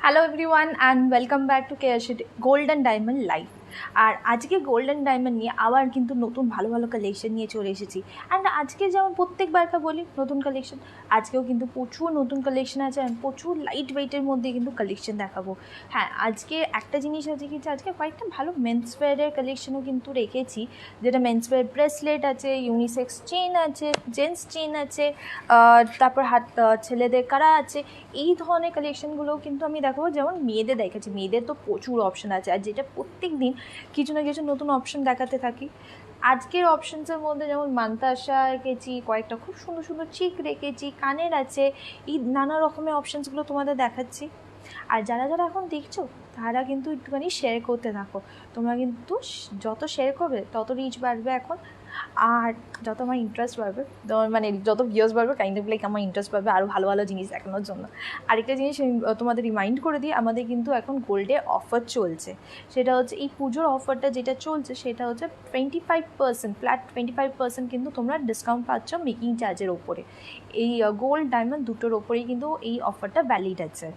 Hello everyone and welcome back to caresheet golden diamond live. আর আজকে golden diamond নিয়ে আবার কিন্তু নতুন ভালো ভালো কালেকশন নিয়ে চলে এসেছি। অ্যান্ড আজকে যেমন প্রত্যেকবারটা বলি নতুন কালেকশন, আজকেও কিন্তু প্রচুর নতুন কালেকশন আছে অ্যান্ড প্রচুর লাইট ওয়েটের মধ্যে কিন্তু কালেকশন দেখাবো। হ্যাঁ, আজকে একটা জিনিস আছে কি, আজকে কয়েকটা ভালো মেন্সওয়্যারের কালেকশনও কিন্তু রেখেছি, যেটা মেন্সওয়্যার ব্রেসলেট আছে, ইউনিসেক্স চেন আছে, জেন্টস চেন আছে, তারপর হাত ছেলেদের কারা আছে, এই ধরনের কালেকশনগুলোও কিন্তু আমি দেখাবো। যেমন মেয়েদের দেখেছি, মেয়েদের তো প্রচুর অপশান আছে আর যেটা প্রত্যেক দিন কিছু না কিছু নতুন অপশান দেখাতে থাকি। আজকের অপশানসের মধ্যে যেমন মান্তাসা রেখেছি, কয়েকটা খুব সুন্দর সুন্দর চিক রেখেছি, কানের আছে, এই নানা রকমের অপশানসগুলো তোমাদের দেখাচ্ছি। আর যারা যারা এখন দেখছো তারা কিন্তু একটুখানি শেয়ার করতে থাকো। তোমরা কিন্তু যত শেয়ার করবে তত রিচ বাড়বে এখন, আর যত আমার ইন্টারেস্ট বাড়বে, মানে যত ভিউজ বাড়বে কাইন্ড অফ লাইক আমার ইন্টারেস্ট বাড়বে আরও ভালো ভালো জিনিস দেখানোর জন্য। আরেকটা জিনিস তোমাদের রিমাইন্ড করে দিই, আমাদের কিন্তু এখন গোল্ডে অফার চলছে। সেটা হচ্ছে এই পুজোর অফারটা যেটা চলছে সেটা হচ্ছে 25%, ফ্ল্যাট 25% কিন্তু তোমরা ডিসকাউন্ট পাচ্ছ মেকিং চার্জের ওপরে। এই গোল্ড ডায়মন্ড দুটোর ওপরেই কিন্তু এই অফারটা ভ্যালিড আছে।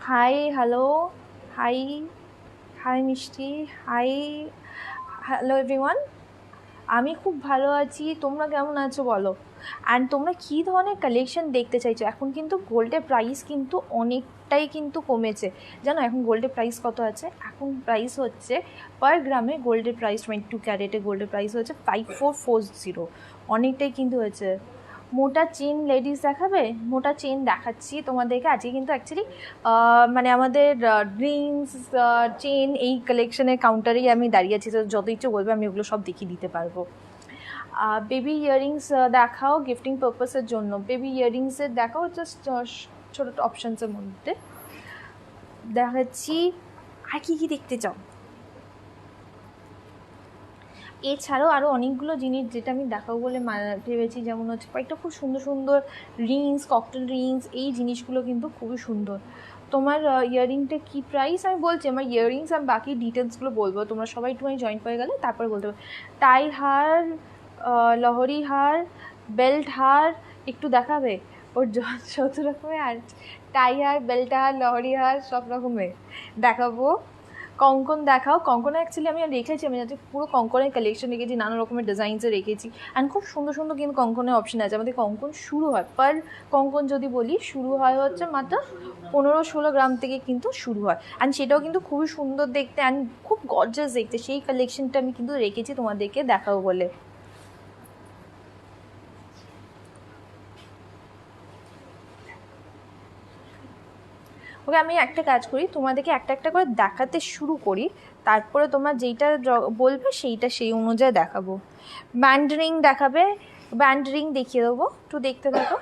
হাই, হ্যালো, হাই, হাই মিষ্টি, হাই, হ্যালো এভরিওয়ান। আমি খুব ভালো আছি, তোমরা কেমন আছো বলো। অ্যান্ড তোমরা কী ধরনের কালেকশন দেখতে চাইছো? এখন কিন্তু গোল্ডের প্রাইস কিন্তু অনেকটাই কিন্তু কমেছে, জানো এখন গোল্ডের প্রাইস কত আছে? এখন প্রাইস হচ্ছে পার গ্রামে গোল্ডের প্রাইস 22 ক্যারেটে গোল্ডের প্রাইস হচ্ছে 5440, অনেকটাই কিন্তু হয়েছে। মোটা চেন লেডিস দেখাবে? মোটা চেন দেখাচ্ছি তোমাদেরকে। আজকে কিন্তু অ্যাকচুয়ালি মানে আমাদের রিংস চেন এই কালেকশনের কাউন্টারেই আমি দাঁড়িয়ে আছি, তো যত ইচ্ছে বলবে আমি ওগুলো সব দেখিয়ে দিতে পারবো। বেবি ইয়াররিংস দেখাও গিফটিং পারপাসের জন্য, বেবি ইয়াররিংসের দেখাও জাস্ট ছোটো অপশানসের মধ্যে দেখাচ্ছি। আর কী কী দেখতে চাও? এছাড়াও আরও অনেকগুলো জিনিস যেটা আমি দেখাবো বলে ভেবেছি, যেমন হচ্ছে কয়েকটা খুব সুন্দর সুন্দর রিংস, ককটেল রিংস, এই জিনিসগুলো কিন্তু খুবই সুন্দর। তোমার ইয়াররিংটা কী প্রাইস আমি বলছি, আমার ইয়াররিংস আর বাকি ডিটেলসগুলো বলবো, তোমরা সবাই একটুখানি জয়েন্ট হয়ে গেলে তারপরে বলতে পারবো। টাই হার, লহরি হার, বেল্ট হার একটু দেখাবে? ওর যত রকমের আর টাই হার, বেল্ট হার, লহরি হার সব রকমের দেখাবো। কঙ্কন দেখাও। কঙ্কনে অ্যাকচুয়ালি আমি রেখেছি, আমি যাতে পুরো কঙ্কনের কালেকশন রেখেছি, নানা রকমের ডিজাইনসে রেখেছি অ্যান্ড খুব সুন্দর সুন্দর কিন্তু কঙ্কনের অপশান আছে। আমাদের কঙ্কন শুরু হয় পার কঙ্কন যদি বলি শুরু হয় হচ্ছে মাত্র 15-16 গ্রাম থেকে কিন্তু শুরু হয়, অ্যান্ড সেটাও কিন্তু খুবই সুন্দর দেখতে অ্যান্ড খুব গর্জাস দেখতে। সেই কালেকশনটা আমি কিন্তু রেখেছি তোমাদেরকে দেখাবো বলে। ওকে, আমি একটা কাজ করি, তোমাদেরকে একটা একটা করে দেখাতে শুরু করি, তারপরে তোমরা যেইটা বলবে সেইটা সেই অনুযায়ী দেখাবো। ব্যান্ড রিং দেখাবে? ব্যান্ড রিং দেখিয়ে দেবো, একটু দেখতে থাকো।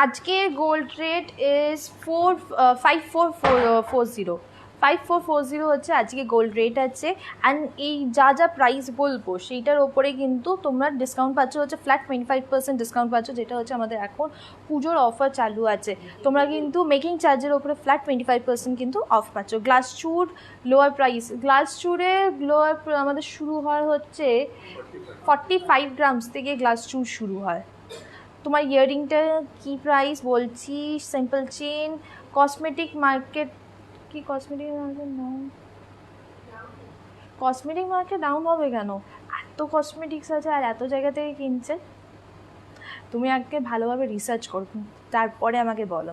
আজকের গোল্ড রেট ইজ 5440, 5440 হচ্ছে আজকে গোল্ড রেট আছে। অ্যান্ড এই যা যা প্রাইস বলবো সেইটার ওপরে কিন্তু তোমরা ডিসকাউন্ট পাচ্ছ, হচ্ছে ফ্ল্যাট 25% ডিসকাউন্ট পাচ্ছ, যেটা হচ্ছে আমাদের এখন পুজোর অফার চালু আছে। তোমরা কিন্তু মেকিং চার্জের ওপরে ফ্ল্যাট 25% কিন্তু অফ পাচ্ছ। গ্লাস চুর লোয়ার প্রাইস, গ্লাস চুরে লোয়ার আমাদের শুরু হয় হচ্ছে 45 গ্রামস থেকে গ্লাস চুর শুরু হয়। তোমার ইয়াররিংটা কী প্রাইস বলছি? সিম্পল চেন, কসমেটিক মার্কেট কি, cosmetic market down? Cosmetic market down হবে কেন? এত কসমেটিক্স আছে আর এত জায়গা থেকে কিনছে। তুমি আগে ভালোভাবে রিসার্চ করবে তারপরে আমাকে বলো।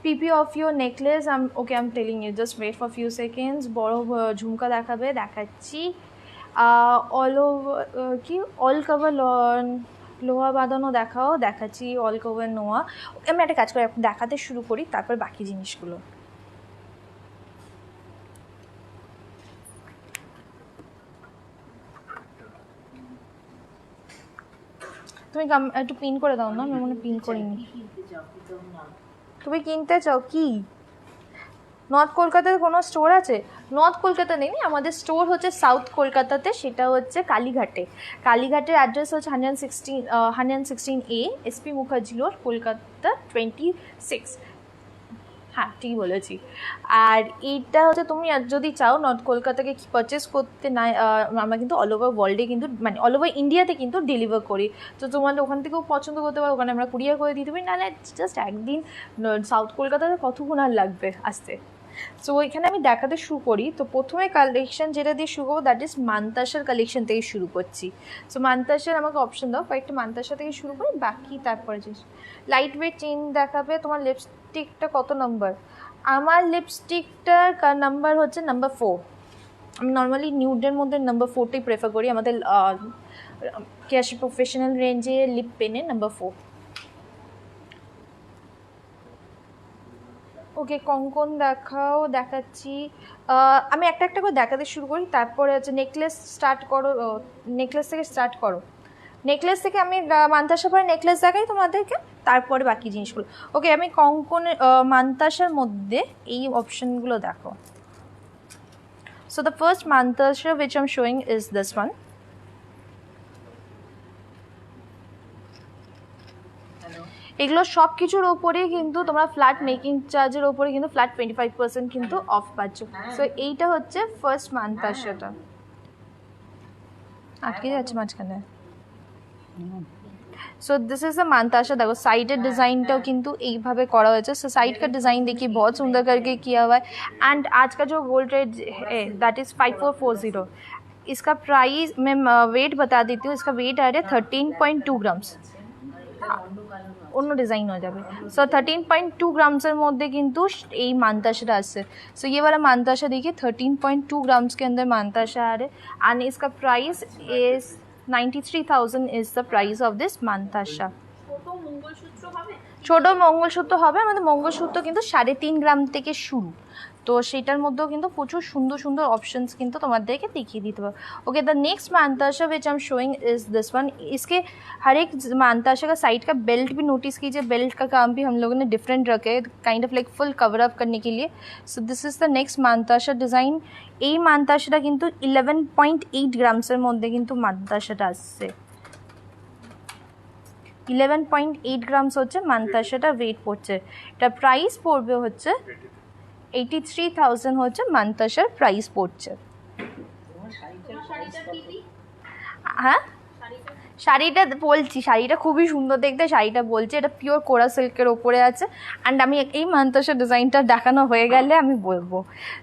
PP of your necklace, okay I am telling you, just wait for few seconds. বড় ঝুমকা দেখাবে? দেখাচ্ছি। অল ওভার কি অল কভার লোহা বাঁধানো দেখাও? দেখাচ্ছি অল কভার নোয়া। আমি একটা কাজ করি, দেখাতে শুরু করি তারপর বাকি জিনিসগুলো। তুমি একটু পিন করে দাও না, আমি মনে পিন করিনি। তুমি কিনতে চাও কি? নর্থ কলকাতায় কোনো স্টোর আছে? নর্থ কলকাতা নেই, আমাদের স্টোর হচ্ছে সাউথ কলকাতাতে, সেটা হচ্ছে কালীঘাটে। কালীঘাটের অ্যাড্রেস হচ্ছে 116A SP Mukherjee road, Kolkata 26। হ্যাঁ ঠিকই বলেছি। আর এইটা হচ্ছে তুমি যদি চাও নর্থ কলকাতাকে পারচেস করতে না, আমরা কিন্তু অল ওভার ওয়ার্ল্ডে কিন্তু মানে অল ওভার ইন্ডিয়াতে কিন্তু ডেলিভার করি। তো তোমাদের ওখান থেকেও পছন্দ করতে পারো, ওখানে আমরা কুরিয়ার করে দিতে পারি, নাহলে জাস্ট একদিন সাউথ কলকাতাতে কতক্ষণ আর লাগবে আসতে। সো এখানে আমি দেখাতে শুরু করি। তো প্রথমে কালেকশন যেটা দিয়ে শুরু করবো দ্যাট ইজ মান্তাসার কালেকশন থেকে শুরু করছি। সো মান্তাসার আমাকে অপশন দাও, কয়েকটা মান্তাসা থেকে শুরু করি, বাকি তারপরে জিনিস। লাইট ওয়েট চেন দেখাবে। তোমার লিপস্টিকটা কত নম্বর? আমার লিপস্টিকটার নাম্বার হচ্ছে নাম্বার 4। আমি নর্মালি নিউডের মধ্যে নাম্বার 4টাই প্রেফার করি। আমাদের ক্যাশ প্রফেশনাল রেঞ্জে লিপ পেনে নাম্বার 4। ওকে কঙ্কন দেখাও, দেখাচ্ছি। আমি একটা একটা করে দেখাতে শুরু করি, তারপরে হচ্ছে নেকলেস স্টার্ট করো, নেকলেস থেকে স্টার্ট করো। নেকলেস থেকে আমি মান্তাসা পরে নেকলেস দেখাই তোমাদেরকে, তারপরে বাকি জিনিসগুলো। ওকে আমি কঙ্কনের মান্তাসার মধ্যে এই অপশনগুলো দেখো। So the first mantasha which I'm showing is this one. এগুলো সব কিছুর ওপরে কিন্তু তোমরা ফ্ল্যাট মেকিং চার্জের ওপরে কিন্তু ফ্ল্যাট 25% কিন্তু অফ পাচ্ছ। সো এইটা হচ্ছে ফার্স্ট মান্তাসাটা। আটকে যাচ্ছে মাঝখানে। So this is the mantasha. देखो साइडेर डिज़ाइनटाও কিন্তু এইভাবে করা হয়েছে। सो साइड का डिज़ाइन देखिए बहुत सुंदर करके किया हुआ है। एंड आज का जो गोल्ड रेट है दैट इज़ 5440। इसका प्राइस मैं वेट बता देती हूँ। इसका वेट आ रहा है 13.2 গ্রামস। অন্য ডিজাইন হয়ে যাবে। सो 13.2 ग्राम्सের মধ্যে কিন্তু এই मानताशा আসছে। सो ये वाला मानताशा देखिए 13.2 ग्राम्स के अंदर मानताशा आ रहा है। एंड इसका price is 93,000 is the price of this मानताशा। ছোট মঙ্গলসূত্র হবে। আমাদের মঙ্গলসূত্র কিন্তু 3.5 গ্রাম থেকে শুরু। তো সেটার মধ্যেও কিন্তু প্রচুর সুন্দর সুন্দর অপশনস কিন্তু তোমাদেরকে দেখিয়ে দিতে পারবো। Okay the next mantasha which I am showing is this one. इसके हर एक मानताशा का साइड का बेल्ट भी नोटिस कीजिए। बेल्ट का काम भी हम लोगों ने डिफरेंट रखे है, kind of like full cover up करने के लिए। So this is the next mantasha design. এই মানতাশাটা কিন্তু 11.8 গ্রামসের মধ্যে কিন্তু মানতাশাটা আসছে। 11.8 গ্রামস হচ্ছে মানতাশাটা ওয়েট পড়ছে। এটা প্রাইস পড়বে হচ্ছে 83,000 হচ্ছে মানতাশার প্রাইস পড়ছে। হ্যাঁ শাড়িটা বলছি, শাড়িটা খুবই সুন্দর দেখতে। শাড়িটা বলছি এটা পিওর কোরা সিল্কের ওপরে আছে। एंड আমি এই मानताशा डिज़ाइनটা দেখানো হয়ে গেলে আমি বলবো।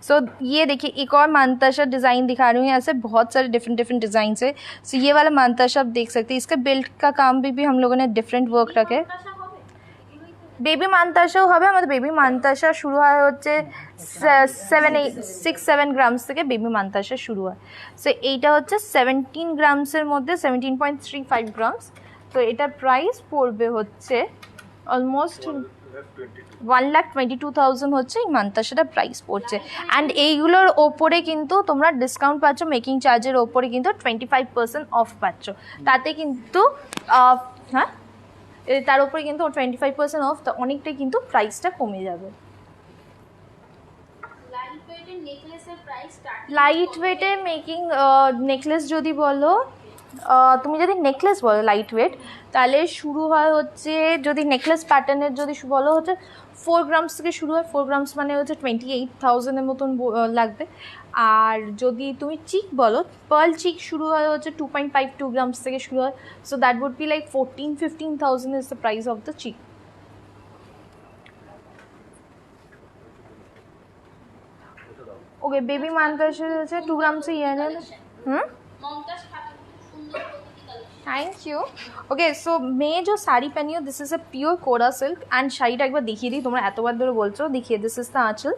सो ये देखिए एक और मानताशा डिज़ाइन दिखा रही हूँ। ऐसे बहुत सारे डिफरेंट डिज़ाइन है। सो ये वाला मानताशा आप देख सकते हैं। इसका बेल्ट का काम भी हम लोगों ने डिफरेंट वर्क रखे। बेबी मानताशाও হবে। আমাদের বেবি মানতাশা শুরু হয় হচ্ছে 6-7 গ্রামস থেকে বেবি মানতাশা শুরু হয়। সো এইটা হচ্ছে 17 গ্রামসের মধ্যে 17.35 গ্রামস। তো এটার প্রাইস পড়বে হচ্ছে অলমোস্ট 1,22,000 হচ্ছে এই মানতাশাটা প্রাইস পড়ছে। অ্যান্ড এইগুলোর ওপরে কিন্তু তোমরা ডিসকাউন্ট পাচ্ছ, মেকিং চার্জের ওপরে কিন্তু 25% অফ পাচ্ছ। তাতে কিন্তু হ্যাঁ তার উপরে কিন্তু 25% অফ, অনেকটাই কিন্তু প্রাইসটা কমে যাবে। লাইট ওয়েটের মেকিং নেকলেস যদি বলো, তুমি যদি নেকলেস বলো লাইট ওয়েট, তাহলে শুরু হয় হচ্ছে যদি নেকলেস প্যাটার্নের যদি বলো হচ্ছে 4 গ্রামস থেকে শুরু হয়। 4 গ্রামস মানে হচ্ছে 28,000-এর মতন লাগবে। আর যদি তুমি চিক বলো, পার্ল চিক শুরু হয় হচ্ছে 2.52 গ্রামস থেকে শুরু হয়। So that would be like 14-15,000 is the price of the chik. Okay baby mantasha হচ্ছে 2 গ্রামস से ये थैंक यू। ओके सो मैं जो साड़ी पहनी हूँ this is a pure kora silk. And শাড়িটা একবার দেখিয়ে দিই, তোমরা এতবার ধরে বলছো, देखिए दिस इज द आंचल।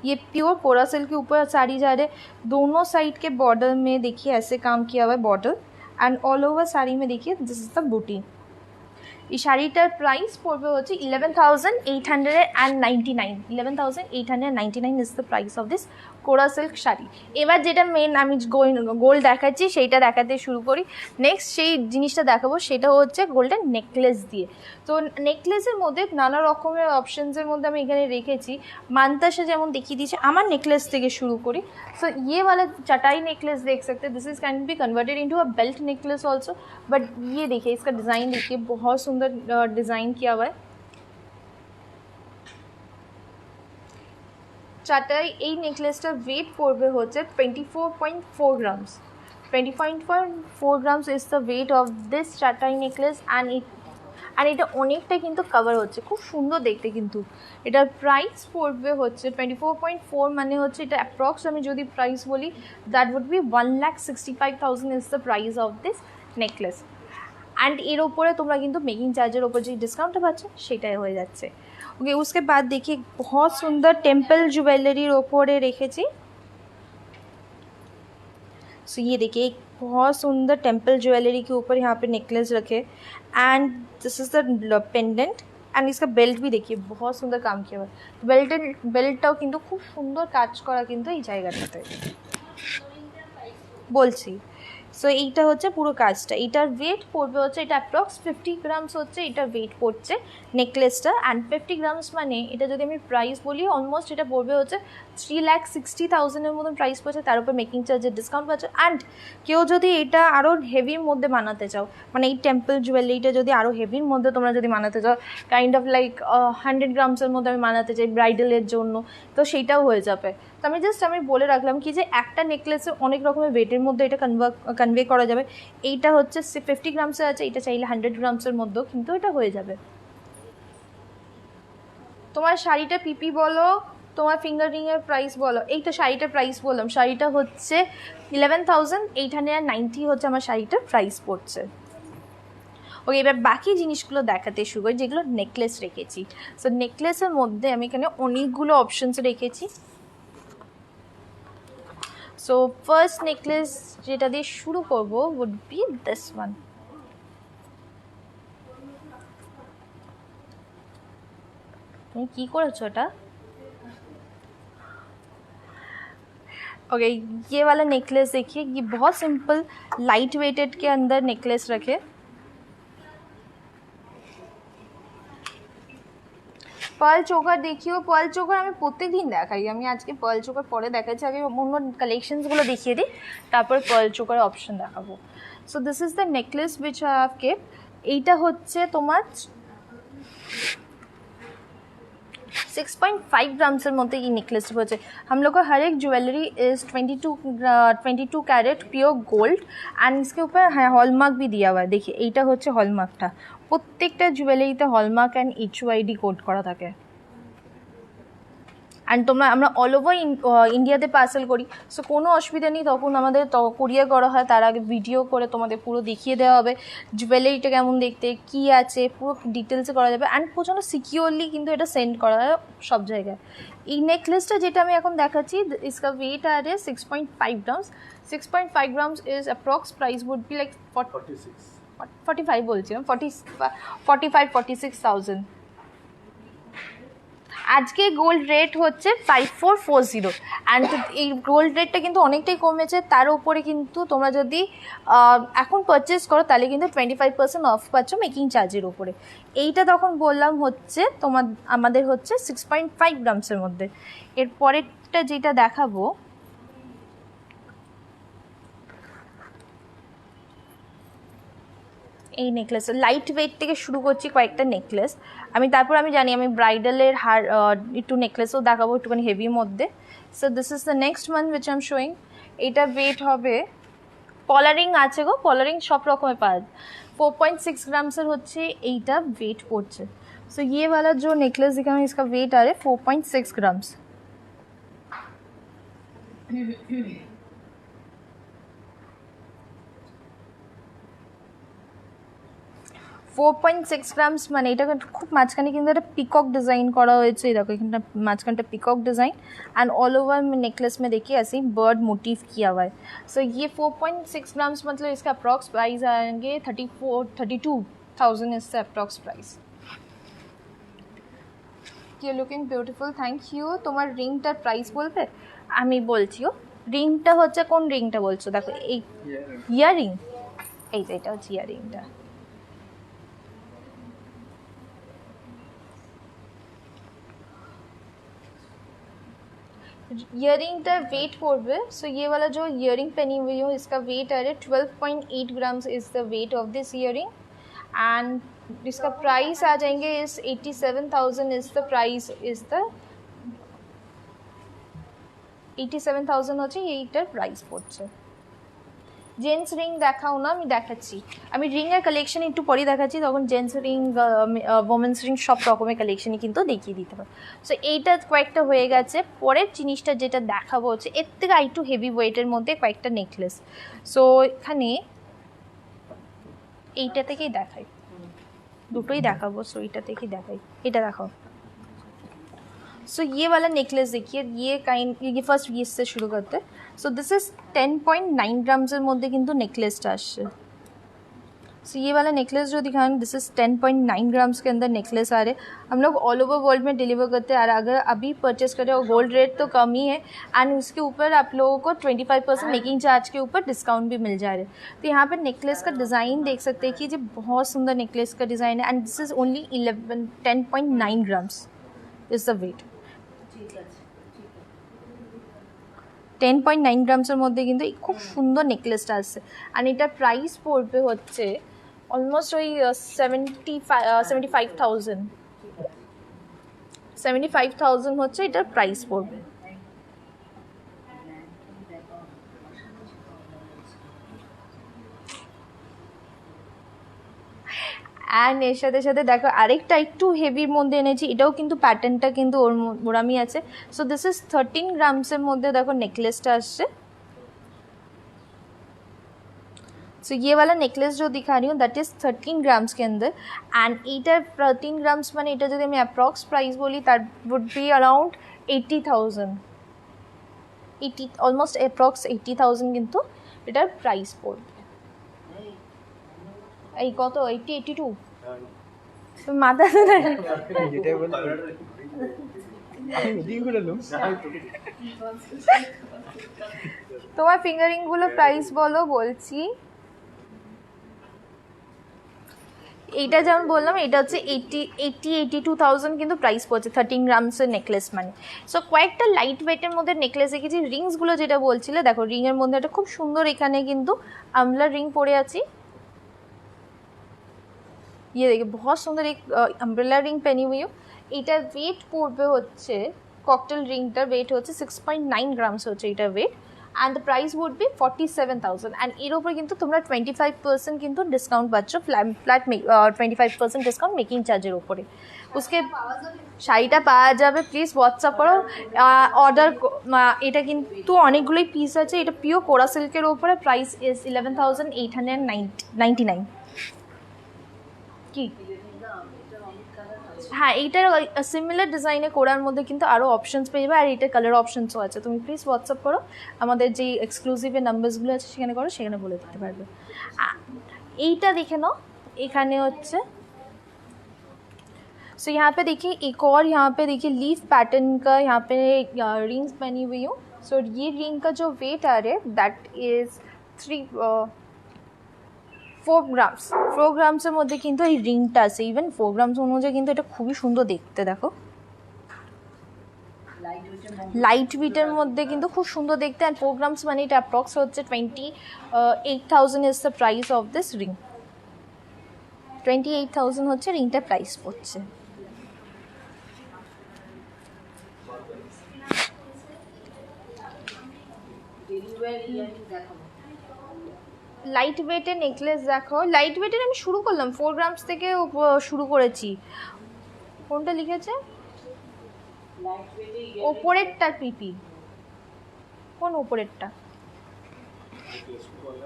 ये प्योर कोरा सिल्क के ऊपर साड़ी जा रहे। दोनों साइड के बॉर्डर में देखिए ऐसे काम किया हुआ है border. And all over sari में देखिए दिस इज द बूटी। এই শাড়িটার প্রাইস পড়বে হচ্ছে 11,899। 11,899 is the price of this কোরা সিল্ক শাড়ি। এবার যেটা মেন আমি গোল্ড দেখাচ্ছি সেইটা দেখাতে শুরু করি। নেক্সট সেই জিনিসটা দেখাবো সেটা হচ্ছে গোল্ডেন নেকলেস দিয়ে। তো নেকলেসের মধ্যে নানা রকমের অপশানসের মধ্যে আমি এখানে রেখেছি। मानताशा যেমন দেখিয়ে দিয়েছে, আমার নেকলেস থেকে শুরু করি। सो ये वाला चटाई नेकलेस देख सकते हैं। This is can be converted into a belt necklace also. But ये देखिए इसका डिज़ाइन देखिए बहुत सुंदर डिज़ाइन किया हुआ है। চাটাই এই নেকলেসটার ওয়েট পড়বে হচ্ছে 24.4 grams. 20.4 grams is the weight of this chatai necklace and এটা অনেকটা কিন্তু কভার হচ্ছে, খুব সুন্দর দেখতে। কিন্তু এটার প্রাইস পড়বে হচ্ছে 24.4, মানে হচ্ছে এটা অ্যাপ্রক্স আমি যদি প্রাইস বলি that would be 1,65,000 is the price of this necklace. And এর ওপরে তোমরা কিন্তু মেকিং চার্জের ওপর যে ডিসকাউন্টটা পাচ্ছ সেটাই হয়ে যাচ্ছে। ओके उसके बाद देखिए बहुत सुंदर टेम्पल ज्वेलरीर ओपरे रेखेছি। सो ये देखिए एक बहुत सुंदर टेम्पल ज्वेलरी के ऊपर यहाँ पे नेकलेस रखे and this is the pendant and इसका बेल्ट भी देखिए बहुत सुंदर काम किया हुआ है। बेल्टटाও কিন্তু খুব সুন্দর কাজ করা কিন্তু এই জায়গাটাতে বলছি। সো এইটা হচ্ছে পুরো কাজটা। এটার ওয়েট পড়বে হচ্ছে, এটা অ্যাপ্রক্স 50 গ্রামস হচ্ছে এটার ওয়েট পড়ছে নেকলেসটা। অ্যান্ড 50 গ্রামস মানে এটা যদি আমি প্রাইস বলি অলমোস্ট এটা পড়বে হচ্ছে 3,60,000 মতন প্রাইস পড়ছে, তার উপর মেকিং চার্জের ডিসকাউন্ট পাচ্ছে। অ্যান্ড কেউ যদি এটা আরও হেভির মধ্যে বানাতে চাও, মানে এই টেম্পল জুয়েলারিটা যদি আরও হেভির মধ্যে তোমরা যদি বানাতে চাও, কাইন্ড অফ লাইক 100 গ্রামসের মধ্যে আমি বানাতে চাই ব্রাইডালের জন্য, তো সেইটাও হয়ে যাবে। তো আমি বলে রাখলাম কি যে একটা নেকলেসে অনেক রকমের ওয়েটের মধ্যে এটা কনভে করা যাবে। এইটা হচ্ছে 50 গ্রামসের আছে, এটা চাইলে 100 গ্রামসের মধ্যেও কিন্তু এটা হয়ে যাবে। তোমার শাড়িটা পিপি বলো, তোমার ফিঙ্গার রিংয়ের প্রাইস বলো। এই তো শাড়িটার প্রাইস বললাম, শাড়িটা হচ্ছে 11,890 হচ্ছে আমার শাড়িটার প্রাইস পড়ছে। ওকে এবার বাকি জিনিসগুলো দেখাতে শুরু করি যেগুলো নেকলেস রেখেছি। সো নেকলেসের মধ্যে আমি এখানে অনেকগুলো অপশানস রেখেছি। সো ফার্স্ট নেকলেস যেটা দিয়ে শুরু করব উড বি দিস ওয়ান। তুমি কি করেছো এটা? ओके ये वाला नेकलेस देखिए, ये बहुत सिंपल लाइट वेटेड के अंदर नेकलेस रखे। পার্ল চোকার দেখিও। পার্ল চোকার আমি প্রত্যেকদিন দেখাই, আমি আজকে পার্ল চোকার পরে দেখাচ্ছি, আগে অন্য কালেকশনসগুলো দেখিয়ে দিই, তারপর পার্ল চোকারের অপশন দেখাবো। So this is the necklace which I have kept. এইটা হচ্ছে তোমার 6.5 ग्राम्सের মধ্যে এই নেকলেসটা হচ্ছে। हम लोग का हर एक jewellery is 22 carat pure gold and इसके ऊपर हॉलमार्क भी दिया हुआ है। देखिए এইটা হচ্ছে হলমার্কটা, প্রত্যেকটা জুয়েলারিতে হলমার্ক অ্যান্ড এইচওআইডি কোড করা থাকে। অ্যান্ড আমরা অল ওভার ইন্ডিয়াতে পার্সেল করি, সো কোনো অসুবিধা নেই। তখন আমাদের কুরিয়ার করা হয়, তার আগে ভিডিও করে তোমাদের পুরো দেখিয়ে দেওয়া হবে জুয়েলারিটা কেমন দেখতে, কী আছে, পুরো ডিটেলসে করা যাবে। অ্যান্ড প্রচণ্ড সিকিওরলি কিন্তু এটা সেন্ড করা হয় সব জায়গায়। এই নেকলেসটা যেটা আমি এখন দেখাচ্ছি, इसका वेट आ रहा है 6.5 grams. 6.5 grams is approx price would be like 45 বলছিলাম, 45-46,000। আজকে গোল্ড রেট হচ্ছে 5440 অ্যান্ড এই গোল্ড রেটটা কিন্তু অনেকটাই কমেছে। তার উপরে কিন্তু তোমরা যদি এখন পারচেস করো তাহলে কিন্তু 25% অফ পাচ্ছ মেকিং চার্জের উপরে। এইটা তখন বললাম হচ্ছে আমাদের হচ্ছে 6.5 গ্রামসের মধ্যে। এর পরেরটা যেটা দেখাবো, এই নেকলেস লাইট ওয়েট থেকে শুরু করছি কয়েকটা নেকলেস আমি, তারপর আমি জানি আমি ব্রাইডালের হার একটু নেকলেসও দেখাবো একটুখানি হেভির মধ্যে। So this is the next one which I am showing. এটা ওয়েট হবে, পলারিং আছে গো, পলারিং সব রকমের পাওয়া যায়। 4.6 গ্রামসের হচ্ছে এইটা ওয়েট পড়ছে। सो ये वाला जो नेकलेस दिखा है इसका वेट आ रहा है 4.6 ग्राम्स। 4.6 গ্রামস মানে এটা খুব মাঝখানে কিন্তু একটা পিকক डिज़ाइन करा हुआ है। देखो এখানটা মাঝখানটা peacock design and all over necklace में देखिए ऐसे बर्ड मोटिव किया हुआ है। सो ये 4.6 ग्राम्स मतलब इसका अप्रॉक्स प्राइस आएंगे 32,000 is the approx price. You looking beautiful, thank you. তোমার রিংটার প্রাইস বলবে? আমি বলছি। রিংটা হচ্ছে কোন রিংটা বলছো? দেখো এই ইয়ারিং, এই যে এটা হচ্ছে ইয়ারিংটা। ईयरिंग का वेट पड़े। सो ये वाला जो ईयरिंग पहनी हुई हूँ इसका वेट आ रहा है 12.8 grams is the weight of this earring and इसका प्राइस आ जाएंगे इस 87,000 is the price is the 87,000 হচ্ছে এইটার প্রাইস পড়ছে। জেন্টস রিং দেখাও না, আমি দেখাচ্ছি, আমি রিংয়ের কালেকশন একটু পরে দেখাচ্ছি, তখন জেন্টস রিং ওমেন্স রিং সব রকমের কালেকশনই কিন্তু দেখিয়ে দিতে পারো। সো এইটা কয়েকটা হয়ে গেছে। পরের জিনিসটা যেটা দেখাবো হচ্ছে এর থেকে একটু হেভি ওয়েটের মধ্যে কয়েকটা নেকলেস। সো এখানে এইটা থেকেই দেখাই, দুটোই দেখাবো। সো এইটা থেকেই দেখাই, এটা দেখাও। सो ये वाला नेकलेस देखिए, ये फर्स्ट ये से शुरू करते हैं। सो दिस इज 10.9 ग्राम्सের মধ্যে কিন্তু नेकलेसটা আসছে। सो ये वाला नेकलेस जो दिखा रहे हैं दिस इज 10.9 ग्राम्स के अंदर नेकलेस आ रहे। हम लोग ऑल ओवर वर्ल्ड में डिलीवर करते हैं, और अगर अभी परचेस करें और गोल्ड रेट तो कम ही है, एंड उसके ऊपर आप लोगों को 25% मेकिंग चार्ज के ऊपर डिस्काउंट भी मिल जा रहे हैं। तो यहाँ पर नेकलेस का डिज़ाइन देख सकते हैं कि ये बहुत सुंदर नेकलेस का डिज़ाइन है, and this is only 10.9 grams is the weight. 10.9 গ্রামসের মধ্যে কিন্তু খুব সুন্দর নেকলেসটা আসছে, আর এটার প্রাইস পড়বে হচ্ছে অলমোস্ট ওই 75,000 হচ্ছে এটার প্রাইস পড়বে। অ্যান্ড এর সাথে সাথে দেখো আরেকটা একটু হেভির মধ্যে এনেছি, এটাও কিন্তু প্যাটার্নটা কিন্তু ওরামই আছে। সো দিস ইজ 13 গ্রামসের মধ্যে দেখো নেকলেসটা আসছে। सो ये वाला नेकलेस जो दिखा रही हूँ दैट इज़ 13 ग्राम्स के अंदर, एंड এইটার 13 গ্রামস মানে এটা যদি আমি অ্যাপ্রক্স প্রাইস বলি that would be around 80,000, almost approx 80,000 কিন্তু এটার প্রাইস পড়বে। এই কত 80 82 মাথা তোমার ফিঙ্গারিংগুলো প্রাইস বলো বলছি। এইটা যেমন বললাম এটা হচ্ছে 82,000 কিন্তু প্রাইস পড়ছে 13 গ্রামসের নেকলেস মানে। সো কয়েকটা লাইট ওয়েটের মধ্যে নেকলেস দেখেছি। রিংসগুলো যেটা বলছিলে দেখো, রিংয়ের মধ্যে একটা খুব সুন্দর এখানে কিন্তু আমলার रिंग পরে আছি। ये देखिए बहुत सुंदर एक अम्ब्रेला रिंग पहनी हुई हूँ। এটার ওয়েট পড়বে হচ্ছে ককটেল রিংটার ওয়েট হচ্ছে 6.9 গ্রামস হচ্ছে এটার wait, and the price would be 47,000, and এর উপরে কিন্তু তোমরা 25% কিন্তু ডিসকাউন্ট পাচ্ছ, ফ্ল্যাট 25% ডিসকাউন্ট মেকিং চার্জের উপরে। उसके শাড়িটা পাওয়া যাবে, প্লিজ হোয়াটসঅ্যাপ করো অর্ডার। এটা কিন্তু অনেকগুলোই পিস আছে, এটা পিওর কোরা সিল্কের উপরে, প্রাইস ইজ 11,899 কি। হ্যাঁ এইটার সিমিলার ডিজাইনে কোরার মধ্যে কিন্তু আরও অপশানস পেয়ে যাবে, আর এইটার কালার অপশানসও আছে। তুমি প্লিজ হোয়াটসঅ্যাপ করো, আমাদের যে এক্সক্লুসিভের নাম্বারসগুলো আছে সেখানে করো, সেখানে বলে দিতে পারবে। এইটা দেখে নাও, এখানে হচ্ছে सो यहाँ पे देखिए एक और यहाँ पे देखिए लीफ पैटर्न का यहाँ पे रिंग्स बनी हुई हूँ। सो ये रिंग का जो वेट आ रहा है दैट इज़ 4 গ্রামস। 4 গ্রামসের মধ্যে কিন্তু এই রিংটা আছে, ইভেন 4 গ্রামস অনুযায়ী কিন্তু এটা খুবই সুন্দর দেখতে। দেখো লাইট ওয়েটের মধ্যে কিন্তু খুব সুন্দর দেখতে, অ্যান্ড 4 গ্রামস মানে এটা অ্যাপ্রক্স হচ্ছে 28,000 is the price of this ring. 28,000 হচ্ছে রিংটার প্রাইস পড়ছে। লাইট ওয়েটের নেকলেস দেখো, লাইট ওয়েটের আমি শুরু করলাম 4 গ্রামস থেকে শুরু করেছি। কোনটা লিখেছে ওপরেরটা পিপি, কোন ওপরেরটা